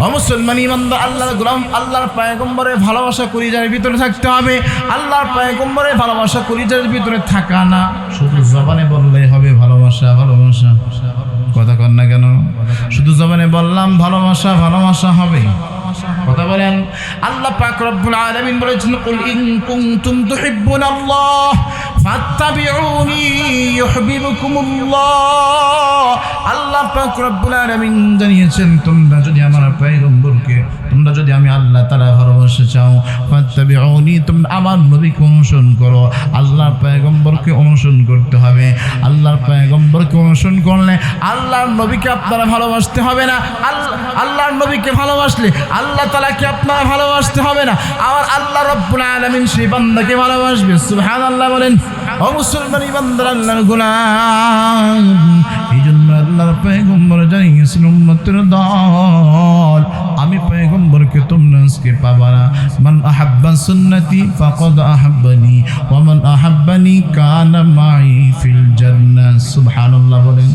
ও মুসলমান ইমানদার আল্লাহর গোলাম, আল্লাহর পয়গম্বরের ভালোবাসা কলিজার ভিতরে থাকতে হবে। আল্লাহর পয়গম্বরের ভালোবাসা কলিজার ভিতরে থাকা না, শুধু জবানে বললেই হবে ভালোবাসা ভালোবাসা, কথা কর না কেন? শুধু জবানে বললাম ভালোবাসা ভালোবাসা হবে, কথা বলেন? আল্লাহ পাক রব্বুল আলামিন বলেছেন, কুল ইন কুনতুম তুহিব্বুনাল্লাহ ফাত্তাবিউনি ইউহিব্বুকুমুল্লাহ। আল্লাহ পাক রব্বুল আলামিন জানিয়েছেন তোমরা যদি আমার পয়গম্বরকে, তোমরা যদি আমি আল্লাহ তাআলা ভালোবাসতে চাও, ফাত্তাবিউনি, তোমরা আমার নবীকে অনুসরণ করো। আল্লাহর পয়গম্বরকে অনুসরণ করতে হবে। আল্লাহর পয়গম্বরকে অনুসরণ করলে আল্লাহর নবীকে আপনারা ভালোবাসতে হবে না। আল্লাহর নবীকে ভালোবাসলে আল্লাহ তাআলাকে আপনারা ভালোবাসতে হবে না। আর আল্লাহ রব্বুল আলামিন সেই বান্দাকে ভালোবাসবে। সুবহানাল্লাহ বলেন। ও মুসলমান বান্দারা, আল্লাহর গোলাম, এই জন্য আল্লাহর পয়গম্বর জানিয়েছেন উম্মতের দল, আমি পয়গম্বরকে তোমরা আজকে পাবা না। মান আহাব্বা সুন্নতি ফাকাদ আহাব্বানি ওয়া মান আহাব্বানি কানা মাই ফিল জান্নাহ। সুবহানাল্লাহ বলেন।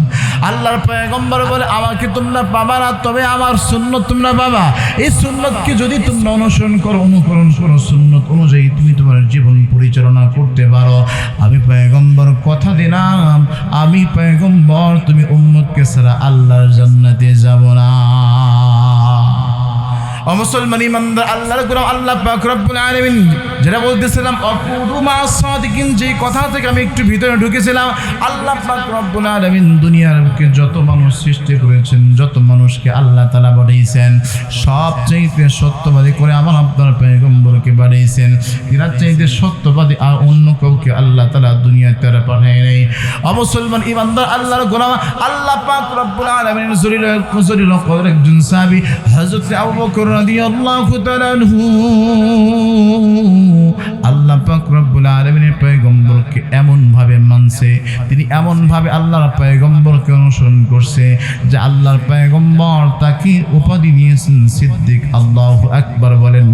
আল্লাহর পয়গম্বর বলে আমাকে তোমরা পাবা না, তবে আমার সুন্নত তোমরা পাবা। এই সুন্নতকে যদি তোমরা অনুসরণ করো, অনুকরণ করো, সুন্নত অনুযায়ী তুমি তোমার জীবন পরিচালনা করতে পারো, আমি পয়গম্বর কথা দিলাম, আমি পয়গম্বর তুমি উম্মতকে ছাড়া আল্লাহর জান্নাতে যাব না। ও মুসলমান ইমানদার, আল্লাহর গোলাম, আল্লাহ পাক রব্বুল আলামিন যেটা বলতেছিলাম আকুদু মা সাদিকিন, যে কথা থেকে আমি একটু ভিতরে ঢুকেছিলাম, আল্লাহ পাক রব্বুল আলামিন দুনিয়ার বুকে যত মানুষ সৃষ্টি করেছেন, যত মানুষকে আল্লাহ তাআলা বানিয়েছেন, সবচেয়ে সত্যবাদী করে আমার আপনার পয়গম্বরকে বানিয়েছেন। এর চাইতে সত্যবাদী আর অন্য কাউকে আল্লাহ তাআলা দুনিয়াতে পাঠায় নাই। ও মুসলমান ইমানদার, আল্লাহর গোলাম, আল্লাহ পাক রব্বুল আলামিন জলিল কদর একজন সাহাবী হযরত আবু বকর রাদিয়াল্লাহু তাআলা আনহু, আল্লাহ পাক রব্বুল আলামিনের পয়গম্বরকে এমন ভাবে মানছে, তিনি এমন ভাবে আল্লাহর পয়গম্বরকে অনুসরণ করছে যে আল্লাহর পয়গম্বর তাকে উপাধি দিয়েছেন সিদ্দিক। আল্লাহু আকবার বলেন।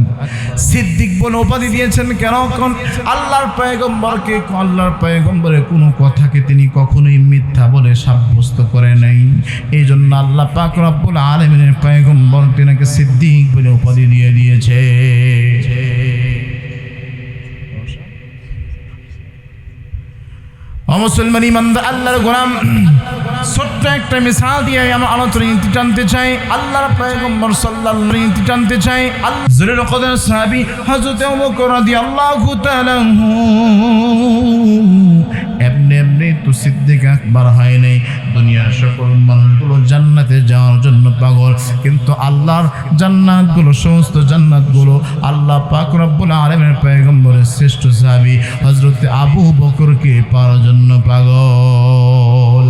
সিদ্দিক বলে উপাধি দিয়েছেন কেন? কারণ আল্লাহর পয়গম্বরকে, আল্লাহর পয়গম্বরের কোনো কথাকে তিনি কখনোই মিথ্যা বলে সাব্যস্ত করে নাই। এই জন্য আল্লাহ পাক রব্বুল আলামিনের পয়গম্বর তিনাকে সিদ্দিক বলে উপাধি দিয়ে দিয়েছে। মুসলমান ইমানদার, আল্লাহর গোলাম, ছোট্ট একটা মিসাল দিয়ে আমার আলোচনা টানতে চাই। আল্লাহর পয়গম্বর সাল্লাল্লাহু আলাইহি ওয়াসাল্লাম টানতে চাই। জলিল কদর সাহাবী হযরত আবু বকর রাদিয়াল্লাহু তাআলা আনহু এমনি তো সিদ্দিক আকবর হয় নাই। দুনিয়ার সকল মানুষগুলো জান্নাতে যাওয়ার জন্য পাগল, কিন্তু আল্লাহর জান্নাতগুলো, সমস্ত জান্নাতগুলো আল্লাহ পাক রব্বুল আলামিনের পয়গম্বরের শ্রেষ্ঠ সাহাবী হযরত আবু বকরকে পাওয়ার জন্য পাগল।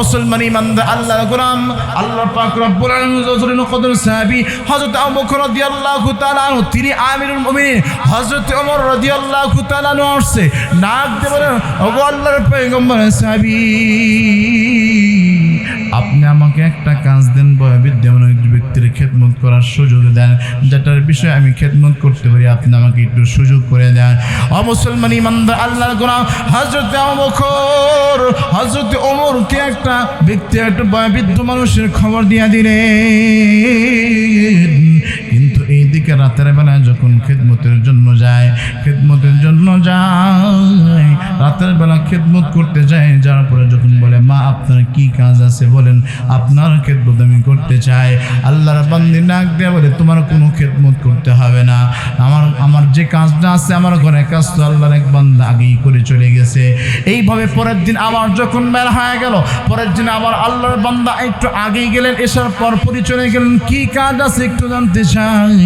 মুসলমান ইমানদার, আল্লাহর গোলাম, আল্লাহ পাক রব্বুল আলামিন জলিল কদর সাহাবী হযরত আবু বকর রাদিয়াল্লাহু তাআলা আনহু, তিনি আমিরুল মুমিনিন হযরত ওমর রাদিয়াল্লাহু তাআলা আনহু আসছে, নাক দিয়ে বলেন, ওগো আল্লাহর পয়গম্বরের সাহাবী, আপনি আমাকে একটা কাজ দেন, বিদ্যমান এক ব্যক্তির খেদমত করার সুযোগ দেন, যেটার বিষয়ে আমি খেদমত করতে পারি, আপনি আমাকে একটু সুযোগ করে দেন। ও মুসলমান ইমানদার, আল্লাহর গোলাম, হযরত আবু বকর হযরত ওমরকে একটা ব্যক্তি, একটা বৃদ্ধ মানুষের খবর দিয়া দিলেন। কিন্তু এইদিকে রাতের বেলায় যখন খেদমতের জন্য যায়, রাতের বেলা খেদমত করতে যায়, যার পরে যখন বলে, মা আপনার কি কাজ আছে বলেন, আপনার খেদমত আমি করতে চাই। আল্লাহর বান্দি নাক দিয়ে বলে, তোমার কোনো খেদমত করতে হবে না, আমার যে কাজটা আছে, আমার ঘরে কাজ তো আল্লাহর এক বান্দা আগেই করে চলে গেছে। এইভাবে পরের দিন আবার যখন বের হয়ে গেল, পরের দিন আবার আল্লাহর বান্দা একটু আগেই গেলেন, এসার পরপরই চলে গেলেন, কি কাজ আছে একটু জানতে চাই।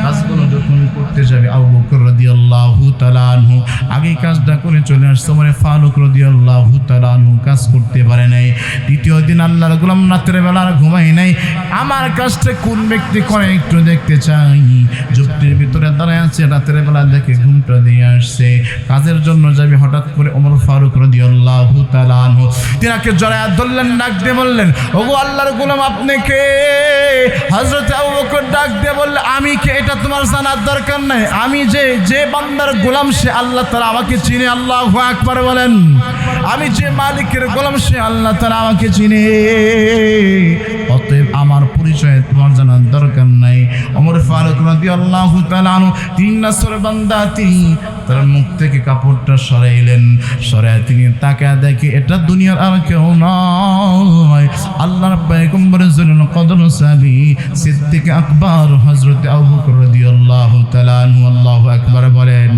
কাজগুলো যখন করতে যাবে, আবু বকর রাদিয়াল্লাহু তাআলা আনহু আগে কাজটা করে চলে আসছে, ওমর ফারুক রাদিয়াল্লাহু তাআলা আনহু কাজ করতে পারে নাই। দ্বিতীয় দিন আল্লাহর গোলাম রাতের বেলা আর ঘুমাই নাই, আমার কাজটা কোন ব্যক্তি করে একটু দেখতে চাই। যুক্তির ভিতরে দাঁড়ায় আছে, রাতের বেলা দেখে ঘুমটা দিয়ে আসছে, কাজের জন্য যাবে, হঠাৎ করে ওমর ফারুক রাদিয়াল্লাহু তাআলা আনহু তিনাকে জড়ায় ধরলেন, ডাক দিয়ে বললেন, ওগো আল্লাহর গোলাম, আপনি কে? হযরত আবু বকর ডাক দিয়ে বললেন, আমি কে এটা তোমার জানার দরকার নাই, আমি যে বান্দার গোলাম সে আল্লাহ তাআলা আমাকে চিনে। আল্লাহু আকবার বলেন। আমি যে মালিকের গোলাম সে আল্লাহ তাআলা আমাকে চিনে, অতএব আমার পরিচয় তোমার জানার দরকার নাই। ওমর ফারুক রাদিয়াল্লাহু তাআলা আনহু তিন নাসর বান্দা, তিনি তার মুখ থেকে কাপড়টা সরাইলেন, সরায় তিনি তাকায় দেখে এটা দুনিয়ার আর কেউ নয়, আল্লাহর পয়গম্বরের জলিল কদর সাহাবী সিদ্দিক আকবর হযরত আবু বকর রাদিয়াল্লাহু তাআলা আনহু। আল্লাহু আকবার বলেন।